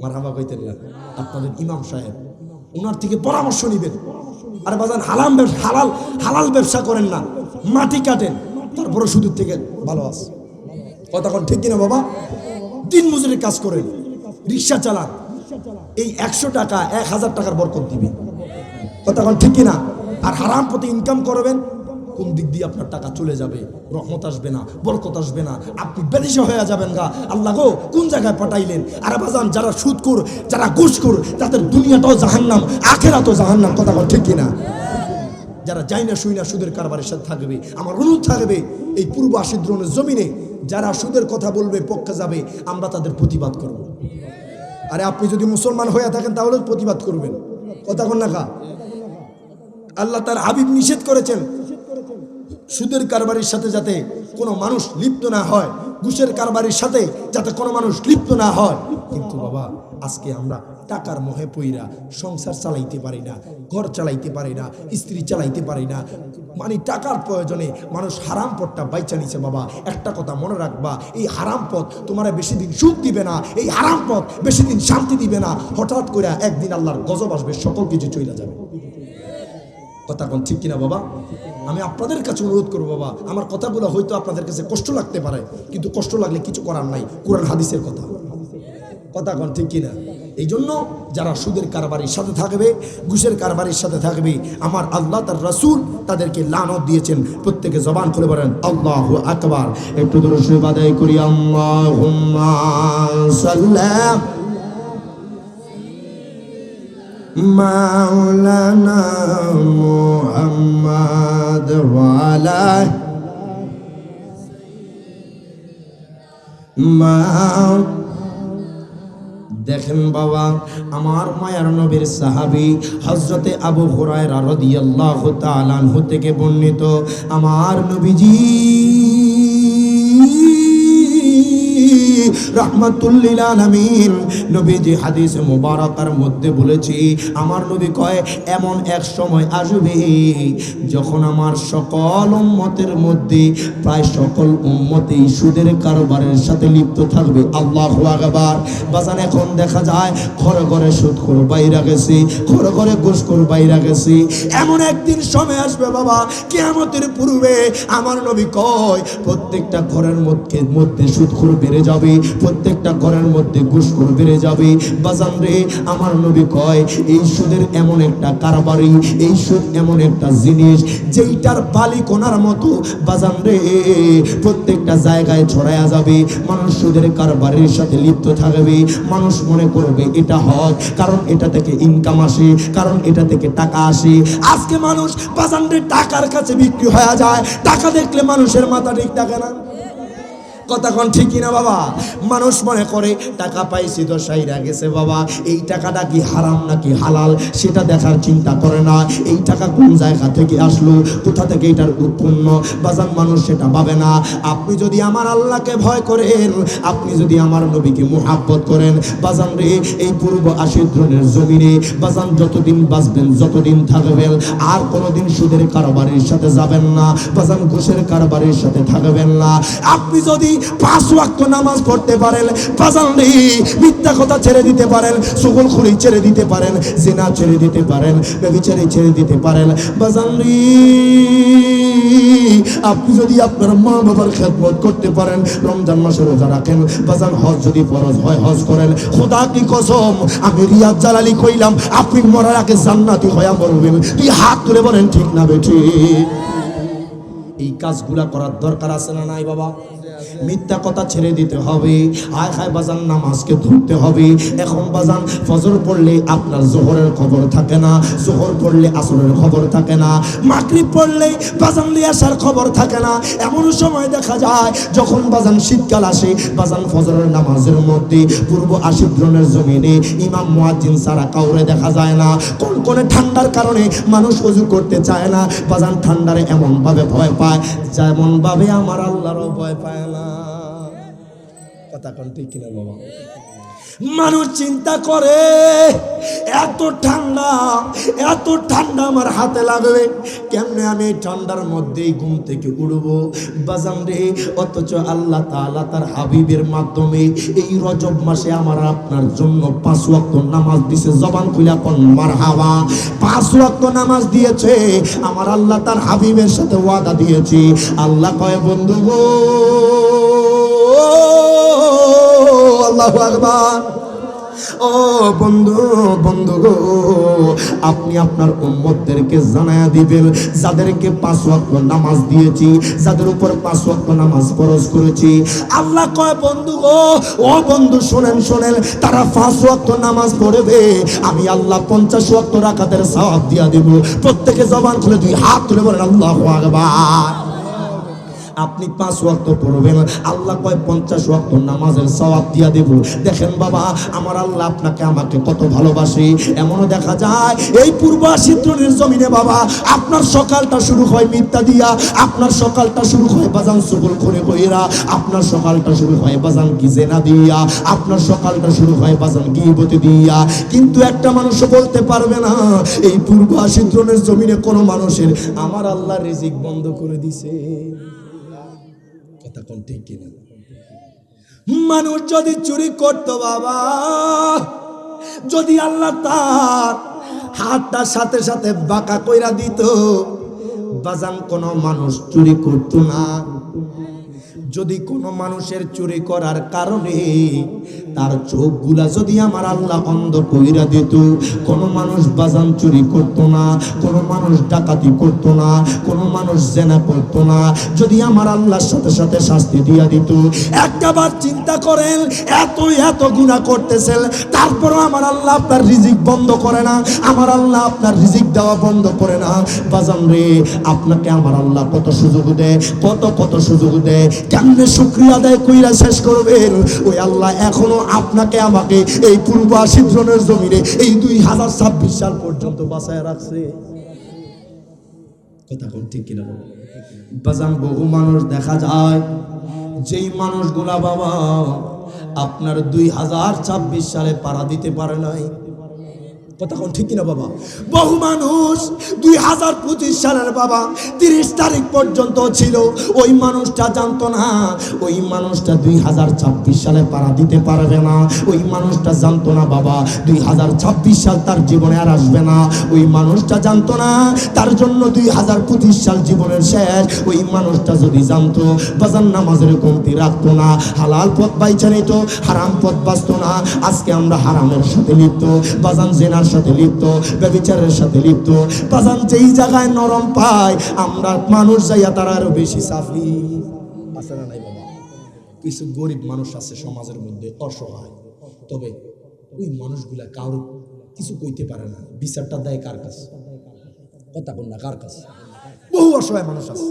মারহাবা কইতেন না, আপনাদের ইমাম সাহেব, ওনার থেকে পরামর্শ নিবেন। আর বাজান হালাল ব্যবসা করেন না, মাটি কাটেন, তারপরে সুদের থেকে ভালো আছে। কথা কোন ঠিক কিনা বাবা? দিন মজুরের কাজ করেন, রিক্সা চালান, এই 100 টাকা 1000 টাকার বরকত দিবেন। কথা কোন ঠিক কিনা? আর হারাম পথে ইনকাম করবেন, কোন দিক দিয়ে আপনার টাকা চলে যাবে, রহমত আসবে না, বরকত আসবে না, আপনি বেদিশা হয়ে যাবেন গা, আল্লাহ গো কোন জায়গায় পাঠাইলেন। আর বাজান যারা সুদখোর, যারা ঘুষখোর, তাদের দুনিয়াটাও জাহান্নাম, আখিরাতও জাহান্নাম। কথা কোন ঠিক কিনা? যারা যাই না শুই না সুদের কারবারের সাথে থাকবে, আমার অনুরোধ থাকবে এই পূর্ব আশিদ্রণের জমিনে যারা সুদের কথা বলবে, পক্ষে যাবে, আমরা তাদের প্রতিবাদ করব। আরে আপনি যদি মুসলমান হয়ে থাকেন তাহলে প্রতিবাদ করবেন। কথা কোন না খা? আল্লাহ তার হাবিব নিষেধ করেছেন সুদের কারবারির সাথে যাতে কোনো মানুষ লিপ্ত না হয়, ঘুষের কারবারির সাথে যাতে কোনো মানুষ লিপ্ত না হয়। কিন্তু বাবা আজকে আমরা টাকার মোহে পইরা সংসার চালাইতে পারি না, ঘর চালাইতে পারি না, স্ত্রী চালাইতে পারি না, মানে টাকার প্রয়োজনে মানুষ হারাম পথটা বাইচা নিছে। বাবা একটা কথা মনে রাখবা, এই হারাম পথ তোমার বেশি দিন সুখ দিবে না, এই হারাম পথ বেশি দিন শান্তি দিবে না। হঠাৎ করে একদিন আল্লাহর গজব আসবে, সকল কিছু চলে যাবে। কথা কোন ঠিক কিনা বাবা? আমি আপনাদের কাছে অনুরোধ করবো বাবা, আমার কথাগুলো হয়তো আপনাদের কাছে কষ্ট লাগতে পারে, কিন্তু কষ্ট লাগলে কিছু করার নাই, কোরআন হাদিসের কথা কোন ঠিক কিনা? এই জন্য যারা সুদের কারবারির সাথে থাকবে, ঘুষের কারবারির সাথে থাকবে, আমার আল্লাহ তার রাসূল তাদেরকে লানত দিয়েছেন। প্রত্যেকে জবান খুলে বলেন আল্লাহু আকবার। একটু দরুদ শরীফ আদায় করি। আল্লাহুম্মা সাল্লি মাওলানা মুহাম্মদ ওয়া আলা দেখেন বাবা, আমার মায়ার নবীর সাহাবী হযরতে আবু হুরায়রা রাদিয়াল্লাহু তাআলা আনহু থেকে বর্ণিত, আমার নবীজি রাহমাতুল লিল আলামিন নবীজি হাদিস মুবারাকার মধ্যে বলেছি, আমার নবী কয় এমন এক সময় আসবে যখন আমার সকল উম্মতের মধ্যে প্রায় সকল উম্মতেই সুদের কারবারের সাথে লিপ্ত থাকবে। আল্লাহু আকবার। বাজান এখন দেখা যায় ঘরে ঘরে সুদখোর বাইরা গেছে, ঘরে ঘরে ঘুষখোর বাইরা গেছে। এমন একদিন সময় আসবে বাবা, কিয়ামতের পূর্বে আমার নবী কয় প্রত্যেকটা ঘরের মধ্যে সুদখোর বেড়ে যাবে, প্রত্যেকটা ঘরের মধ্যে ঘুষখোর বেড়ে যাবে। বাজান রে, আমার নবী কয় এই সুদের এমন একটা কারবারি, এই সুদ এমন একটা জিনিস যেইটার বালি কোনার মতো বাজান রে প্রত্যেকটা জায়গায় ছড়ায়া যাবে। মানুষ সুদের কারবারির সাথে লিপ্ত থাকবে, মানুষ মনে করবে এটা হক, কারণ এটা থেকে ইনকাম আসে, কারণ এটা থেকে টাকা আসে। আজকে মানুষ বাজান রে টাকার কাছে বিক্রি হয়ে যায়, টাকা দেখলে মানুষের মাথা ঠিক থাকে না। কথা কোন ঠিক কিনা বাবা? মানুষ মনে করে টাকা পাইছি তো সাইরা গেছে বাবা, এই টাকাটা কি হারাম নাকি হালাল সেটা দেখার চিন্তা করে না। এই টাকা কোন জায়গা থেকে আসলো, কোথা থেকে এটার উৎপন্ন, বাজান মানুষ সেটা ভাবে না। আপনি যদি আমার আল্লাহকে ভয় করেন, আপনি যদি আমার নবীকে মুহাব্বত করেন, বাজান রে এই পূর্ব আশিদ্রনের জমিনে বাজান যতদিন বাঁচবেন, যতদিন থাকবেন, আর কোনোদিন সুদের কারবারের সাথে যাবেন না, বাজান ঘুষের কারবারের সাথে থাকবেন না। আপনি যদি 5 ওয়াক্ত নামাজ পড়তে পারেন, বাজান রে মিথ্যা কথা ছেড়ে দিতে পারেন, চুগলখড়ি ছেড়ে দিতে পারেন, জিনা ছেড়ে দিতে পারেন, ব্যভিচারী ছেড়ে দিতে পারেন, বাজান রে আপনি যদি আপনার মা বাবার খেদমত করতে পারেন, রমজান মাসে রোজা রাখেন, বাজান হজ যদি ফরজ হয় হজ করেন, খোদা কি কসম আমি রিয়াজ জালালি কইলাম আপনি মরার আগে জান্নাতি হয়ে মরবেন। তুই হাত তুলে বলেন ঠিক না বেঠি? এই কাজগুলা করার দরকার আছে না নাই বাবা? মিথ্যা কথা ছেড়ে দিতে হবে, আয় খায় বাজান নামাজকে ধরতে হবে। এখন বাজান ফজর পড়লে আপনার জোহরের খবর থাকে না, জোহর পড়লে আসরের খবর থাকে না, মাগরিব পড়লে বাজান লিয়াসার খবর থাকে না। এমন সময় দেখা যায় যখন বাজান শীতকাল আসে, বাজান ফজরের নামাজের মধ্যে পূর্ব আশিদ্রনের জমিনে ইমাম মুয়াজ্জিন ছাড়া কাউরে দেখা যায় না। কোন ঠান্ডার কারণে মানুষ ওযু করতে চায় না, বাজান ঠান্ডারে এমন ভাবে ভয় পায় যেমন ভাবে আমার আল্লাহরও ভয় পায় না। কথা কোন ঠিক কিনা বাবা? মানুষ চিন্তা করে এত ঠান্ডা, এত ঠান্ডা আমার হাতে লাগবে, কেমনে আমি ঠান্ডার মধ্যেই ঘুম থেকে উঠবো বাজান রে। অথচ আল্লাহ তাআলা তার হাবিবের মাধ্যমে এই রজব মাসে আমার আপনার জন্য 5 ওয়াক্ত নামাজ দিয়েছে। জবান খুলে কোন মারহাবা। 5 ওয়াক্ত নামাজ দিয়েছে আমার আল্লাহ, তার হাবিবের সাথে ওয়াদা দিয়েছে। আল্লাহ কয় বন্ধু গো, আল্লাহু আকবার, ও বন্ধু বন্ধু গো, আপনি আপনার উম্মতদেরকে জানায়া দিবেন যাদেরকে 5 ওয়াক্ত নামাজ দিয়েছি, যাদের উপর 5 ওয়াক্ত নামাজ ফরজ করেছি। আল্লাহ কয় বন্ধু গো, ও বন্ধু শুনেন শুনেন, তারা 5 ওয়াক্ত নামাজ পড়বে, আমি আল্লাহ 50 ওয়াক্ত রাকাতের সওয়াব দিয়া দেব। প্রত্যেকে জবান খুলে 2 হাত তুলে বলেন আল্লাহু আকবার। আপনি 5 ওয়াক্ত পড়বেন, আল্লাহ কয় 50 ওয়াক্ত নামাজের সওয়াব দিয়া দেব। দেখেন বাবা, আমার আল্লাহ আপনাকে আমাকে কত ভালোবাসে। এমনও দেখা যায় এই পূর্ব আশিদ্রনের জমিনে বাবা আপনার সকালটা শুরু হয় মিথ্যা দিয়া, আপনার সকালটা শুরু হয় বাজান সুবুল করে কইরা, আপনার সকালটা শুরু হয় বাজান কি জেনা দিয়া, আপনার সকালটা শুরু হয় বাজান গীবত দিয়া। কিন্তু একটা মানুষও বলতে পারবে না এই পূর্ব আশিদ্রনের জমিনে কোনো মানুষের আমার আল্লাহ রিজিক বন্ধ করে দিছে। কথা কোন ঠিক কিনা? মানুষ যদি চুরি করতো বাবা, যদি আল্লাহ তার হাতটা সাথে সাথে বাঁকা কইরা দিত, বাজান কোনো মানুষ চুরি করতো না। যদি কোনো মানুষের চুরি করার কারণে তার চোখগুলা যদি আমার আল্লাহ অন্ধ কইরা দিত, কোনো মানুষ বাজান চুরি করতো না, কোনো মানুষ ডাকাতি করতো না, কোনো মানুষ জেনা করতো না, যদি আমার আল্লাহর সাথে সাথে শাস্তি দিয়া দিত। একটাবার চিন্তা করেন, এত গুনাহ করতেছেন, তারপরও আমার আল্লাহ আপনার রিজিক বন্ধ করে না, আমার আল্লাহ আপনার রিজিক দেওয়া বন্ধ করে না। বাজান রে, আপনাকে আমার আল্লাহ কত সুযোগ দেয়, কত সুযোগ দেয়, কেমনে শুকরিয়া আদায় কইরা শেষ করবেন? ওই আল্লাহ এখনো আপনাকে আমাকে এই পূর্ব আশিদ্রনের জমিনে এই 2026 সাল পর্যন্ত বাঁচায় রাখছে। কথা কোন ঠিক কিনা বলো? বাজান, বহু মানুষ দেখা যায় যেই মানুষগুলা বাবা আপনার 2026 সালে পাড়া দিতে পারে নাই। কথা কোন ঠিক কিনা বাবা? বহু মানুষ 2025 সালের বাবা 30 তারিখ পর্যন্ত ছিল, ওই মানুষটা জানতো না ওই মানুষটা 2026 সালে পাড়া দিতে পারবে না। ওই মানুষটা জানতো না বাবা 2026 সাল তার জীবনে আর আসবে না। ওই মানুষটা জানতো না তার জন্য 2025 সাল জীবনের শেষ। ওই মানুষটা যদি জানতো বাজান নামাজের কমতি রাখতো না, হালাল পথ বাইছে নিত, হারাম পথ বাঁচতো না। আজকে আমরা হারামের সাথে লিপ্ত, বাজান জেনার সাথে লিপ্ত, ব্যভিচারের সাথে লিপ্ত। বাজান যেই জায়গায় নরম পায় আমরা মানুষ যাইয়া তারা আরো বেশি সাফি আছে না নাই বাবা? কিছু গরিব মানুষ আছে সমাজের মধ্যে অসহায়, তবে ওই মানুষগুলা কারো কিছু কইতে পারে না, বিচারটা দেয় কার কাছে? কথা বল না, কার কাছে? বহু অসহায় মানুষ আছে।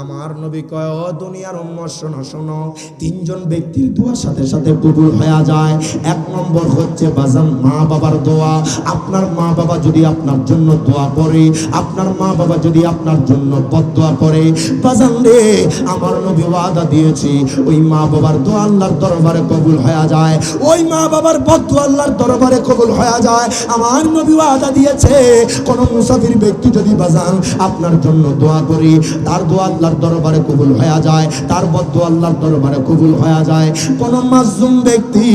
আমার নবী কয়, ও দুনিয়ার উম্মত শোনো শোনো, 3 জন ব্যক্তির দোয়া সাথে সাথে কবুল হয়ে যায়। 1 নম্বর হচ্ছে বাজান মা বাবার দোয়া। আপনার মা বাবা যদি আপনার জন্য দোয়া করে, আপনার মা বাবা যদি আপনার জন্য বদদোয়া করে, বাজান রে আমার নবী ওয়াদা দিয়েছে ওই মা বাবার দোয়া আল্লাহর দরবারে কবুল হয়ে যায়, ওই মা বাবার বদদোয়া আল্লাহর দরবারে কবুল হয়ে যায়। আমার নবী ওয়াদা দিয়েছে কোন মুসাফির ব্যক্তি যদি বাজান আপনার জন্য দোয়া করি, তার দোয়া আল্লাহর দরবারে কবুল হয়ে যায়, তার বদদোয়া আল্লাহর দরবারে কবুল হয়ে যায়। কোন মাজলুম ব্যক্তি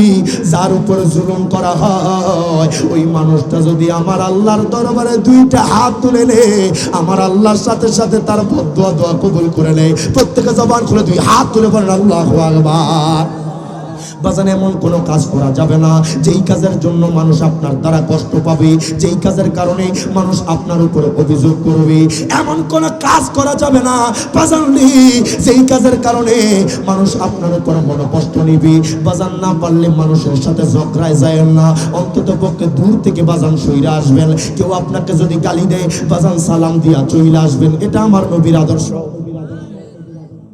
যার উপর জুলুম করা হয়, ওই মানুষটা যদি আমার আল্লাহর দরবারে 2টা হাত তুলে নেয়, আমার আল্লাহর সাথে সাথে তার বদদোয়া দোয়া কবুল করে নেয়। প্রত্যেকে জবান খুলে 2 হাত তুলে বলেন আল্লাহু আকবার। বাজান, এমন কোনো কাজ করা যাবে না যেই কাজের জন্য মানুষ আপনার দ্বারা কষ্ট পাবে, যেই কাজের কারণে মানুষ আপনার উপর অভিযোগ করবে। এমন কোনো কাজ করা যাবে না বাজান যেই কাজের কারণে মানুষ আপনার উপর মনোকষ্ট নিবে। বাজান, না পারলে মানুষের সাথে ঝগড়ায় যায় না, অন্তত পক্ষে দূর থেকে বাজান সইরা আসবেন। কেউ আপনাকে যদি গালি দেয় বাজান সালাম দিয়া চইলা আসবেন। এটা আমার নবীর আদর্শ।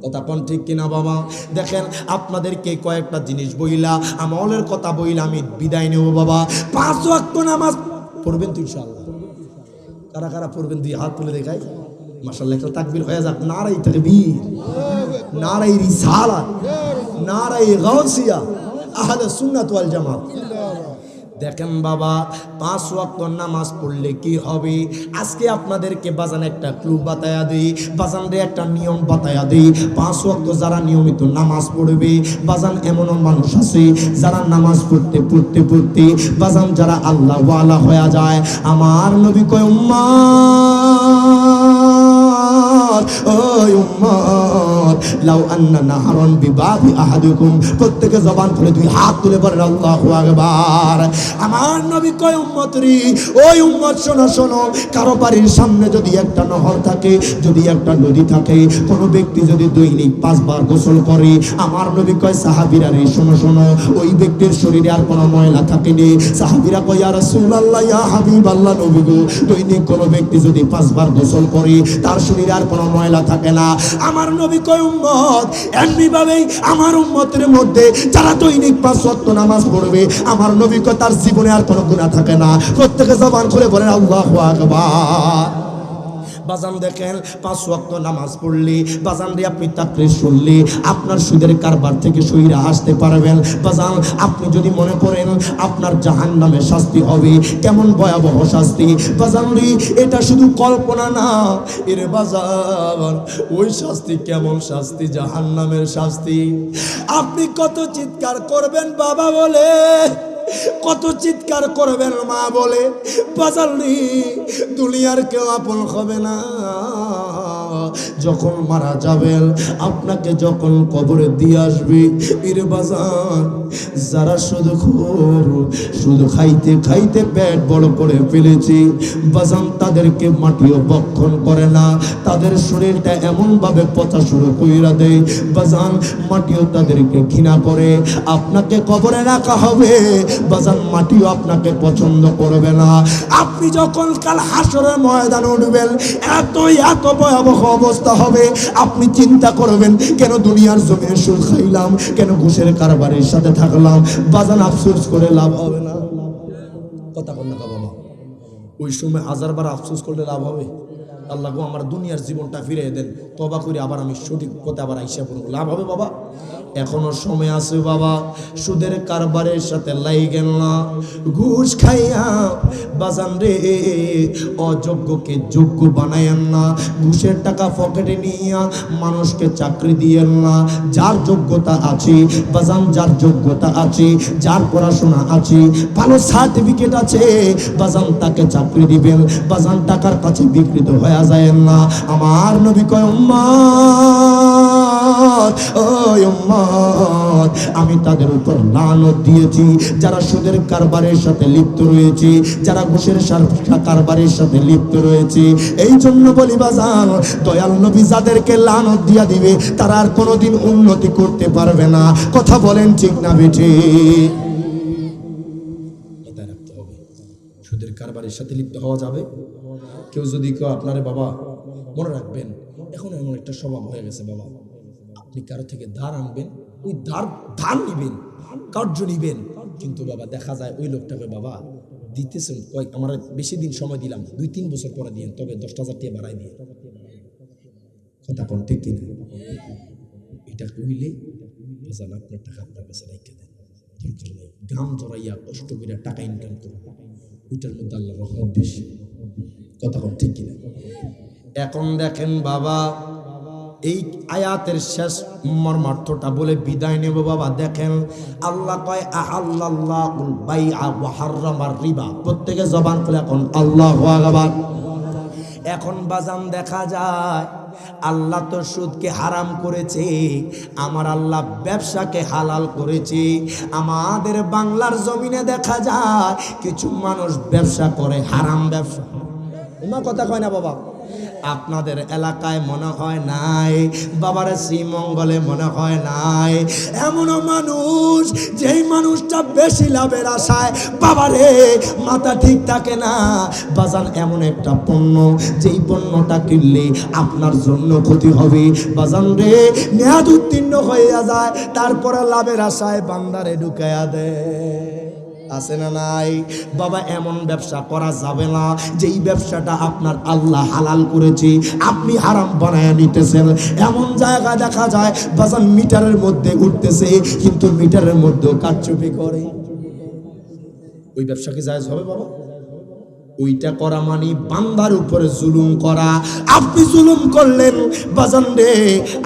কথা কোন ঠিক কিনা বাবা? দেখেন আপনাদেরকে কয়েকটা জিনিস বইলা আমলের কথা বইলা আমি বিদায় নেব বাবা। 5 ওয়াক্ত নামাজ পড়বেন তো ইনশাআল্লাহ। কারা কারা পড়বেন 2 হাত তুলে দেখাই। মাশাআল্লাহ, একটা তাকবীর হয়ে যাক। নারায়ে তাকবীর, নারায়ে রিসালাত, নারায়ে গাউসিয়া, আহলে সুন্নাত ওয়াল জামাত। দেখেন বাবা, 5 ওয়াক্ত নামাজ পড়লে কি হবে? আজকে আপনাদেরকে বাজান একটা ক্লু বাতায়া দিই, বাজান রে একটা নিয়ম বাতায়া দিই। 5 ওয়াক্ত যারা নিয়মিত নামাজ পড়বে বাজান, এমনও মানুষ আছে যারা নামাজ পড়তে পড়তে পড়তে বাজান যারা আল্লাহ ওয়ালা হয়ে যায়। আমার নবী কয় উম্মত, ওই উম্মত, লাউ আন্না নাহরান বিবাবি আহাদিকুম, প্রত্যেকে জবান খুলে 2 হাত তুলে বলেন আল্লাহু আকবার। আমার নবী কয় উম্মত রে, ওই উম্মত শোনো শোনো, কারো বাড়ির সামনে যদি একটা নহর থাকে, যদি একটা নদী থাকে, কোনো ব্যক্তি যদি দৈনিক 5 বার গোসল করে, আমার নবী কয় সাহাবীরা রে শোনো শোনো, ওই ব্যক্তির শরীরে আর কোনো ময়লা থাকেনি। সাহাবীরা কয় ইয়া রাসূলুল্লাহ, ইয়া হাবিবাল্লাহ, নবী গো, দৈনিক কোনো ব্যক্তি যদি 5 বার গোসল করে তার শরীরে আর কোনো ময়লা থাকে না। আমার নবী কয় উম্মত, এমনি ভাবেই আমার উম্মতের মধ্যে যারা দৈনিক 5 ওয়াক্ত নামাজ পড়বে, আমার নবী কয় তার জীবনে আর কোনো গুনাহ থাকে না। প্রত্যেকে জবান খুলে বলেন আল্লাহু আকবার। বাজান দেখেন, 5 ওয়াক্ত নামাজ পড়লে বাজান রে আপনি তাকরীর শুনলে আপনার সুদের কারবার থেকে সইরা আসতে পারবেন। বাজান, আপনি যদি মনে করেন আপনার জাহান্নামে শাস্তি হবে, কেমন ভয়াবহ শাস্তি বাজান রে, এটা শুধু কল্পনা না এর বাজান, ওই শাস্তি কেমন শাস্তি, জাহান্নামের শাস্তি। আপনি কত চিৎকার করবেন বাবা বলে, কত চিৎকার করবেন মা বলে, বাজালি দুনিয়ার কেউ আপন হবে না। যখন মারা যাবেন, আপনাকে যখন কবরে দিয়ে আসবে, পীরে বাজান যারা শুধু খাইতে খাইতে পেট বড় করে ফেলেছে বাজান, তাদেরকে মাটিও বক্ষণ করে না, তাদের শরীরটা এমন ভাবে পচা শুরু কইরা দেয় বাজান, মাটিও তাদেরকে ঘৃণা করে। আপনাকে কবরে রাখা হবে বাজান, মাটিও আপনাকে পছন্দ করবে না। আপনি যখন কাল হাসরের ময়দানে উঠবেন, এত ভয়াবহ অবস্থা হবে, আপনি চিন্তা করবেন কেন দুনিয়ার জমিনে সুদ খাইলাম, কেন ঘুষের কারবারের সাথে থাকলাম। বাজান আফসোস করে লাভ হবে না। কথা বল না বাবা, ওই সময় হাজারবার আফসোস করলে লাভ হবে? আল্লাহ গো আমার দুনিয়ার জীবনটা ফিরিয়ে দেন, তবা করে আবার আমি সঠিক পথে আবার আইসা পড়ব, লাভ হবে বাবা? এখনো সময় আছে বাবা, সুদের কারবারের সাথে লাইগেন না, ঘুষ খাইয়া বাজান রে অযোগ্যকে যোগ্য বানায়েন না, ঘুষের টাকা পকেটে নিয়া মানুষকে চাকরি দিয়েন না। যার যোগ্যতা আছে বাজান, যার যোগ্যতা আছে, যার পড়াশোনা আছে, ভালো সার্টিফিকেট আছে বাজান, তাকে চাকরি দিবেন বাজান, টাকার কাছে বিকৃত হয়ে যায় না। আমার নবী কয় উম্মত, ও উম্মত, আমি তাদের উপর লানত দিয়েছি যারা সুদের কারবারের সাথে লিপ্ত রয়েছে, যারা ঘুষের কারবারের সাথে লিপ্ত রয়েছে। এই জন্য বলি বাজান, দয়াল নবী যাদেরকে লানত দিয়া দিবে তারা আর কোনোদিন উন্নতি করতে পারবে না। কথা বলেন ঠিক না বেঠে? এটা রাখতে হবে, সুদের কারবারের সাথে লিপ্ত হওয়া যাবে। কেউ যদি কেউ আপনারে বাবা মনে রাখবেন, এখন এমন একটা স্বভাব হয়ে গেছে বাবা, আপনি কারো থেকে ধার আনবেন, ওই ধার নিবেন, কার্য নিবেন, কিন্তু বাবা দেখা যায় ওই লোকটাকে বাবা দিতেছেন আমরা বেশি দিন সময় দিলাম, 2-3 বছর পরে দিন, তবে 10,000 টাকা বাড়াই দিয়ে। কথা কোন ঠিক কিনা? এটা কইলে বাজান আপনার টাকা আপনার কাছে রেখে দেন, দরকার নাই গাম জড়াইয়া কষ্ট করে টাকা ইনকাম করুন, ওইটার মধ্যে আল্লাহর রহমত বেশি। কথা কোন ঠিক কিনা? এখন দেখেন বাবা, এই আয়াতের শেষ মর্মার্থটা বলে বিদায় নেব বাবা। দেখেন আল্লাহ কয় আহাল্লাল্লাহুল বাইআ ওয়া হাররামার রিবা, প্রত্যেকে জবান খুলে এখন আল্লাহু আকবার। এখন বাজান দেখা যায় আল্লাহ তো সুদকে হারাম করেছে, আমার আল্লাহ ব্যবসাকে হালাল করেছে। আমাদের বাংলার জমিনে দেখা যায় কিছু মানুষ ব্যবসা করে, হারাম ব্যবসা। তোমার কথা কয় না বাবা? আপনাদের এলাকায় মনে হয় নাই, বাবার শ্রীমঙ্গলে মনে হয় নাই এমনও মানুষ, যেই মানুষটা বেশি লাভের আশায় বাবারে মাথা ঠিক থাকে না বাজান, এমন একটা পণ্য যেই পণ্যটা কিনলে আপনার জন্য ক্ষতি হবে বাজান রে, মেয়াদ উত্তীর্ণ হইয়া যায়, তারপরে লাভের আশায় বান্দারে ঢুকাইয়া দেয়। আছে না নাই বাবা? এমন ব্যবসা করা যাবে না যেই ব্যবসাটা আপনার আল্লাহ হালাল করেছে আপনি হারাম বানায় নিতেছেন। এমন জায়গা দেখা যায় বাজান মিটারের মধ্যে উঠতেছে কিন্তু মিটারের মধ্যেও কারচুপি করে, ওই ব্যবসা কি জায়েজ হবে বাবা? ওইটা করা মানে বান্দার উপরে জুলুম করা। আপনি জুলুম করলেন বাজান রে।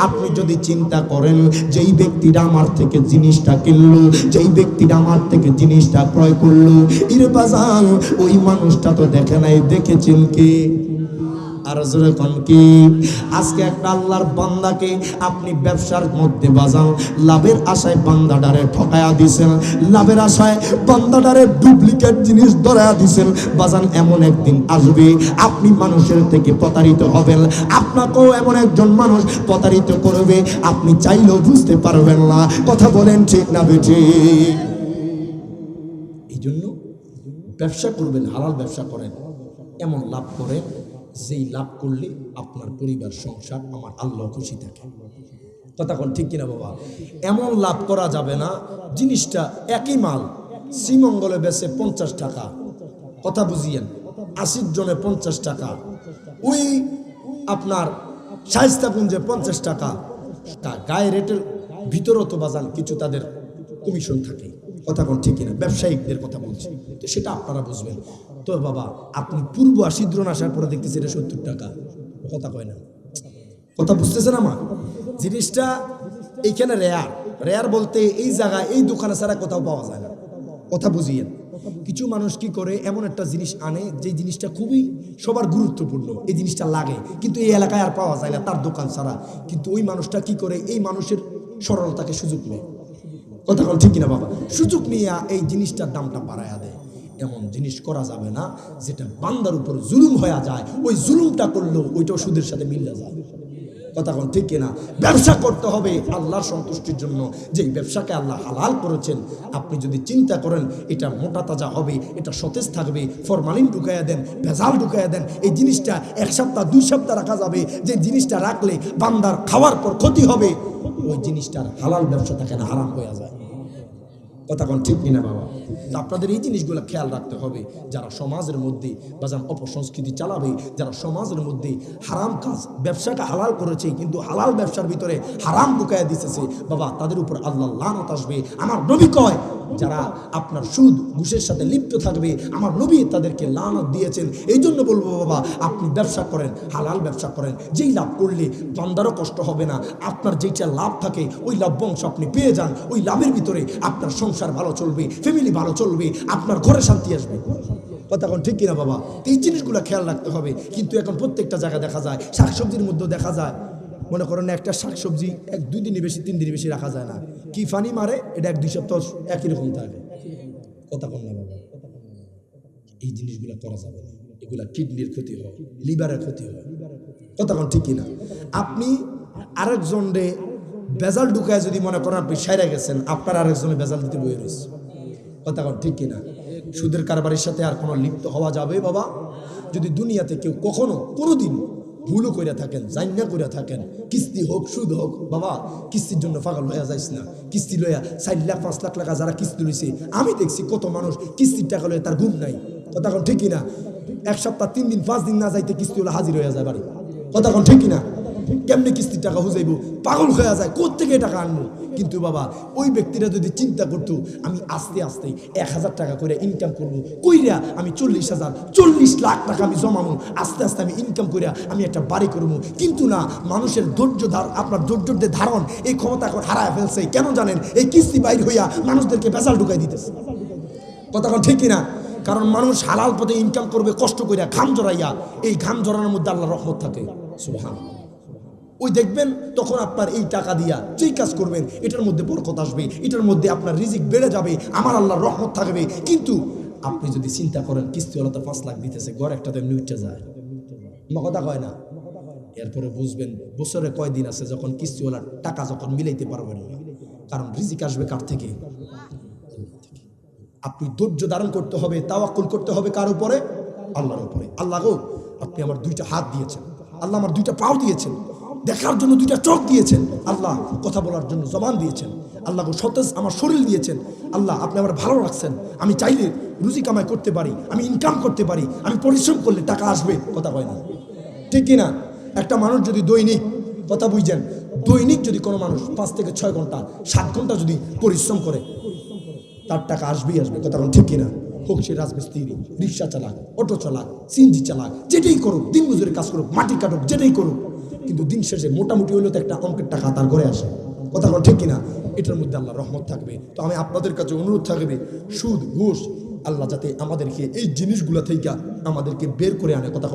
আপনি যদি চিন্তা করেন যেই ব্যক্তিটা আমার থেকে জিনিসটা কিনলো, যেই ব্যক্তিটা আমার থেকে জিনিসটা ক্রয় করলো, ইরে বাজান ওই মানুষটা তো দেখে নাই, দেখেছেন কি? আর জোরে কোন কি? আজকে একটা আল্লাহর বান্দাকে আপনি ব্যবসার মধ্যে বাজান লাভের আশায় বান্দাটারে ঠকায়া দিছেন, লাভের আশায় বান্দাটারে ডুপ্লিকেট জিনিস ধরায়া দিছেন বাজান। এমন একদিন আসবে আপনি মানুষের থেকে প্রতারিত হবেন, আপনাকেও এমন একজন মানুষ প্রতারিত করবে, আপনি চাইলেও বুঝতে পারবেন না। কথা বলেন ঠিক না বেঠি? এই জন্য ব্যবসা করবেন, হালাল ব্যবসা করেন, এমন লাভ করেন যেই লাভ করলে আপনার পরিবার সংসার আমার আল্লাহ খুশি থাকে। কথা কোন ঠিক কিনা বাবা? এমন লাভ করা যাবে না জিনিসটা একই মাল শ্রীমঙ্গলে বেচে 50 টাকা, কথা বুঝিয়েন, 80 জনে 50 টাকা, ওই আপনার শায়েস্তাকুঞ্জে 50 টাকা, তা গায়ে রেটের ভিতরও তো বাজান কিছু তাদের কমিশন থাকে। কথা কোন ঠিক কিনা? ব্যবসায়িকদের কথা বলছি, তো সেটা আপনারা বুঝবেন। তো বাবা আপনি পূর্ব আসিদ্রণ আসার পরে দেখতেছি এটা 70 টাকা, কথা কয় না, কথা বুঝতেছেন আমার? জিনিসটা এইখানে রেয়ার, রেয়ার বলতে এই জায়গায় এই দোকানে ছাড়া কোথাও পাওয়া যায় না, কথা বুঝিয়েন। কিছু মানুষ কি করে এমন একটা জিনিস আনে যে জিনিসটা খুবই সবার গুরুত্বপূর্ণ, এই জিনিসটা লাগে কিন্তু এই এলাকায় আর পাওয়া যায় না তার দোকান ছাড়া, কিন্তু ওই মানুষটা কি করে এই মানুষের সরলতাকে সুযোগ নেয়। কথা বল ঠিক কিনা বাবা? সুযোগ নিয়ে এই জিনিসটার দামটা বাড়ায়া দেয়। এমন জিনিস করা যাবে না যেটা বান্দার উপর জুলুম হয়ে যায়, ওই জুলুমটা করলেও ওইটাও সুদের সাথে মিলে যায়। কথা বল ঠিক কিনা? ব্যবসা করতে হবে আল্লাহর সন্তুষ্টির জন্য, যেই ব্যবসাকে আল্লাহ হালাল করেছেন। আপনি যদি চিন্তা করেন এটা মোটা তাজা হবে, এটা সতেজ থাকবে, ফরমালিন ঢুকাইয়া দেন, ভেজাল ঢুকাইয়া দেন, এই জিনিসটা 1 সপ্তাহ 2 সপ্তাহ রাখা যাবে, যে জিনিসটা রাখলে বান্দার খাওয়ার পর ক্ষতি হবে, ওই জিনিসটার হালাল ব্যবসা থাকে না, হারাম হয়ে যায়। কথা কোন ঠিক কিনা বাবা? তো আপনাদের এই জিনিসগুলো খেয়াল রাখতে হবে। যারা সমাজের মধ্যে বাজান অপসংস্কৃতি চালাবে, যারা সমাজের মধ্যে হারাম কাজ ব্যবসাকে হালাল করেছে কিন্তু হালাল ব্যবসার ভিতরে হারাম ঢুকাইয়া দিতেছে, বাবা তাদের উপর আল্লাহ লানত আসবে। আমার নবী কয় যারা আপনার সুদ ঘুষের সাথে লিপ্ত থাকবে, আমার নবী তাদেরকে লানত দিয়েছেন। এই জন্য বলবো বাবা, আপনি ব্যবসা করেন, হালাল ব্যবসা করেন, যেই লাভ করলে বান্দারও কষ্ট হবে না, আপনার যেটা লাভ থাকে ওই লাভ্যাংশ আপনি পেয়ে যান। ওই লাভের ভিতরে আপনার সংসার ভালো চলবে, ফ্যামিলি ভালো চলবে, আপনার ঘরে শান্তি আসবে। কথা কোন ঠিক কিনা বাবা? এই জিনিসগুলো খেয়াল রাখতে হবে। কিন্তু এখন প্রত্যেকটা জায়গায় দেখা যায়, শাকসবজির মধ্যেও দেখা যায়, মনে করেন একটা শাকসবজি 1-2 দিনই বেশি 3 দিনই বেশি রাখা যায় না, কি ফানি মারে এটা 1-2 সপ্তাহ একই রকম থাকে। কথা কন না বাবা, এই জিনিসগুলো করা যাবে না, এগুলা কিডনির ক্ষতি হয়, লিভারের ক্ষতি হয়। কথা কন ঠিক কিনা? আপনি আরেকজনরে বেজাল ঢুকায় যদি মনে করেন আপনি সাইরা গেছেন, আপনার আরেকজনে বেজাল দিতে বয়ে রয়েছে। কথা কন ঠিক কিনা? সুদের কারবারের সাথে আর কোনো লিপ্ত হওয়া যাবে বাবা? যদি দুনিয়াতে কেউ কখনো কোনোদিন ভুলও করে থাকেন, জান্না করে থাকেন, কিস্তি হোক সুদ হোক, বাবা কিস্তির জন্য পাগল হয়ে যাইস না। কিস্তি লইয়া 4 লাখ 5 লাখ টাকা যারা কিস্তি লইছে, আমি দেখছি কত মানুষ কিস্তির টাকা লইয়া তার ঘুম নাই। কথা কোন ঠিক কিনা? 1 সপ্তাহ 3 দিন 5 দিন না যাইতে কিস্তি হলে হাজির হয়ে যায় বাড়ি। কথা কোন ঠিক কিনা? কেমনি কিস্তির টাকা হুজাইব, পাগল হয়ে যায়, কোত্থেকে টাকা আনবো। কিন্তু বাবা ওই ব্যক্তিরা যদি চিন্তা করতো আমি আস্তে আস্তে 1000 টাকা করে ইনকাম করবো, কইরা আমি 40 লাখ টাকা আমি জমাবো, আস্তে আস্তে আমি ইনকাম কইরা আমি একটা বাড়ি করবো। কিন্তু না, মানুষের আপনার ধৈর্যের ধারণ এই ক্ষমতা এখন হারায় ফেলছে। কেন জানেন? এই কিস্তি বাইর হইয়া মানুষদেরকে বেজাল ঢুকাই দিতেছে। কথা কোন ঠিক কিনা? কারণ মানুষ হালাল পথে ইনকাম করবে কষ্ট কইরা, ঘাম জড়াইয়া, এই ঘাম জড়ানোর মধ্যে আল্লাহর রহমত থাকে। সুবহানাল্লাহ। ওই দেখবেন তখন আপনার এই টাকা দিয়া যেই কাজ করবেন এটার মধ্যে বরকত আসবে, এটার মধ্যে আপনার রিজিক বেড়ে যাবে, আমার আল্লাহর রহমত থাকবে। কিন্তু আপনি যদি চিন্তা করেন কিস্তিওয়ালা তো 5 লাখ দিতেছে, ঘর একটা তো এমনি উঠে যায়, কথা কয় না। এরপরে বুঝবেন বছরে কয়দিন আছে যখন কিস্তিওয়ালার টাকা যখন মিলাইতে পারবেন না, কারণ রিজিক আসবে কার থেকে? আপনি ধৈর্য ধারণ করতে হবে, তাওয়াক্কুল করতে হবে কার উপরে? আল্লাহর উপরে। আল্লাহ গো আপনি আমার 2টা হাত দিয়েছেন, আল্লাহ আমার 2টা পাও দিয়েছেন, দেখার জন্য 2টা চোখ দিয়েছেন, আল্লাহ কথা বলার জন্য জবান দিয়েছেন, আল্লাহ সতেজ আমার শরীর দিয়েছেন, আল্লাহ আপনি আমার ভালো রাখছেন, আমি চাইলে রুজি কামাই করতে পারি, আমি ইনকাম করতে পারি, আমি পরিশ্রম করলে টাকা আসবে। কথা হয় না ঠিক কিনা? একটা মানুষ যদি দৈনিক, কথা বুঝছেন, দৈনিক যদি কোনো মানুষ 5 থেকে 6 ঘন্টা 7 ঘন্টা যদি পরিশ্রম করে, তার টাকা আসবেই আসবে। কথা ঠিক কিনা? হোক সে রাজমিস্ত্রি, রিক্সা চালাক, অটো চালাক, সিএনজি চালাক, যেটাই করুক, দিন মজুরি কাজ করুক, মাটি কাটুক, যেটাই করুক, কিন্তু দিন শেষে মোটামুটি হইলেও তো একটা অঙ্কের টাকা তার ঘরে আসে। কথা ঠিক কিনা? এটার মধ্যে আল্লাহ রহমত থাকবে। তো আমি আপনাদের কাছে অনুরোধ থাকবে, সুদ ঘুষ আল্লাহ যাতে আমাদেরকে এই জিনিসগুলো থেকে আমাদেরকে বের করে আনে। কথা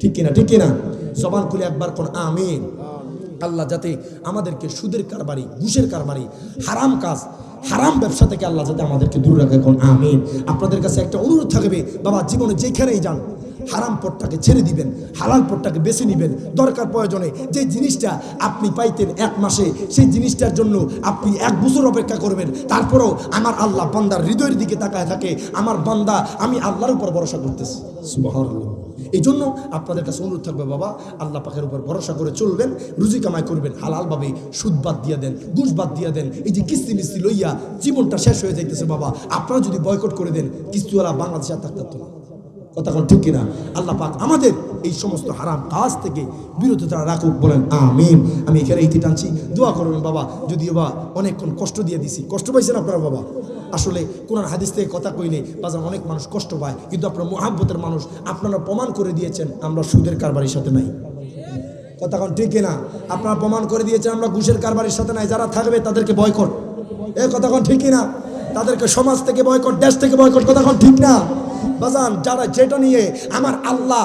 ঠিক কিনা? ঠিক কিনা? জবান খুলে একবার কোন আমিন। আল্লাহ যাতে আমাদেরকে সুদের কারবারি, ঘুষের কারবারি, হারাম কাজ, হারাম ব্যবসা থেকে আল্লাহ যাতে আমাদেরকে দূরে রাখে। কোন আমিন। আপনাদের কাছে একটা অনুরোধ থাকবে, বাবা জীবনে যেখানেই যান হারাম পথটাকে ছেড়ে দিবেন, হালাল পথটাকে বেছে নিবেন। দরকার প্রয়োজনে যে জিনিসটা আপনি পাইতেন 1 মাসে, সেই জিনিসটার জন্য আপনি 1 বছর অপেক্ষা করবেন। তারপরেও আমার আল্লাহ বান্দার হৃদয়ের দিকে তাকায় থাকে, আমার বান্দা আমি আল্লাহর উপর ভরসা করতেছি। সুবহানাল্লাহ। এই জন্য আপনাদের কাছে অনুরোধ থাকবে, বাবা আল্লাহ পাকের উপর ভরসা করে চলবেন, রুজি কামাই করবেন হালালভাবে, সুদ বাদ দিয়ে দেন, ঘুষ বাদ দিয়ে দেন। এই যে কিস্তি মিস্তি লইয়া জীবনটা শেষ হয়ে যাইতেছে, বাবা আপনারা যদি বয়কট করে দেন, কিস্তিওয়ালা বাংলাদেশে আর থাকতো না। কথা ঠিক কিনা? আল্লাহ পাক আমাদের এই সমস্ত হারাম কাজ থেকে বিরত তারা রাখুক, বলেন আমিন। আমি এখানে ইতি টানছি, দোয়া করবেন বাবা। যদিও বা অনেকক্ষণ কষ্ট দিয়ে দিছি, কষ্ট পাইছেন আপনারা বাবা? আসলে কোরআন হাদিস থেকে কথা কইলে বাজার অনেক মানুষ কষ্ট পায়, কিন্তু আপনারা মুহাব্বতের মানুষ, আপনারা প্রমাণ করে দিয়েছেন আমরা সুদের কারবারির সাথে নাই। কথা ঠিক কিনা? আপনারা প্রমাণ করে দিয়েছেন আমরা ঘুষের কারবারির সাথে নাই। যারা থাকবে তাদেরকে বয়কট। কথা ঠিক কিনা? তাদেরকে সমাজ থেকে বয়কট, দেশ থেকে বয়কট, কথা এখন ঠিক না বাজান। যারা যেটা নিয়ে আমার আল্লাহ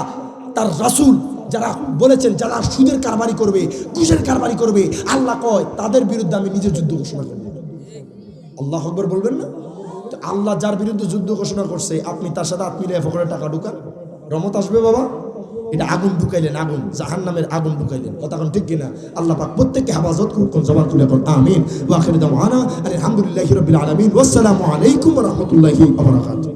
তার রাসূল যারা বলেছেন, যারা সুদের কারবারি করবে, ঘুষের কারবারি করবে, আল্লাহ কয় তাদের বিরুদ্ধে আমি নিজে যুদ্ধ ঘোষণা করব। আল্লাহু আকবার বলবেন না? তো আল্লাহ যার বিরুদ্ধে যুদ্ধ ঘোষণা করছে, আপনি তার সাথে মিলে ফকরে টাকা ঢুকান, রহমত আসবে বাবা? এটা আগুন ঢুকাইলেন, আগুন, জাহান্নামের আগুন ঢুকাইলেন, কথা এখন ঠিক কিনা? আল্লাহ পাক প্রত্যেককে হেফাজত করুন, জবান তুলে এখন আমিন। ওয়া আখিরু দাওয়ানা আলহামদুলিল্লাহি রাব্বিল আলামিন। ওয়াসসালামু আলাইকুম ওয়া রাহমাতুল্লাহি ওয়া বারাকাতুহু।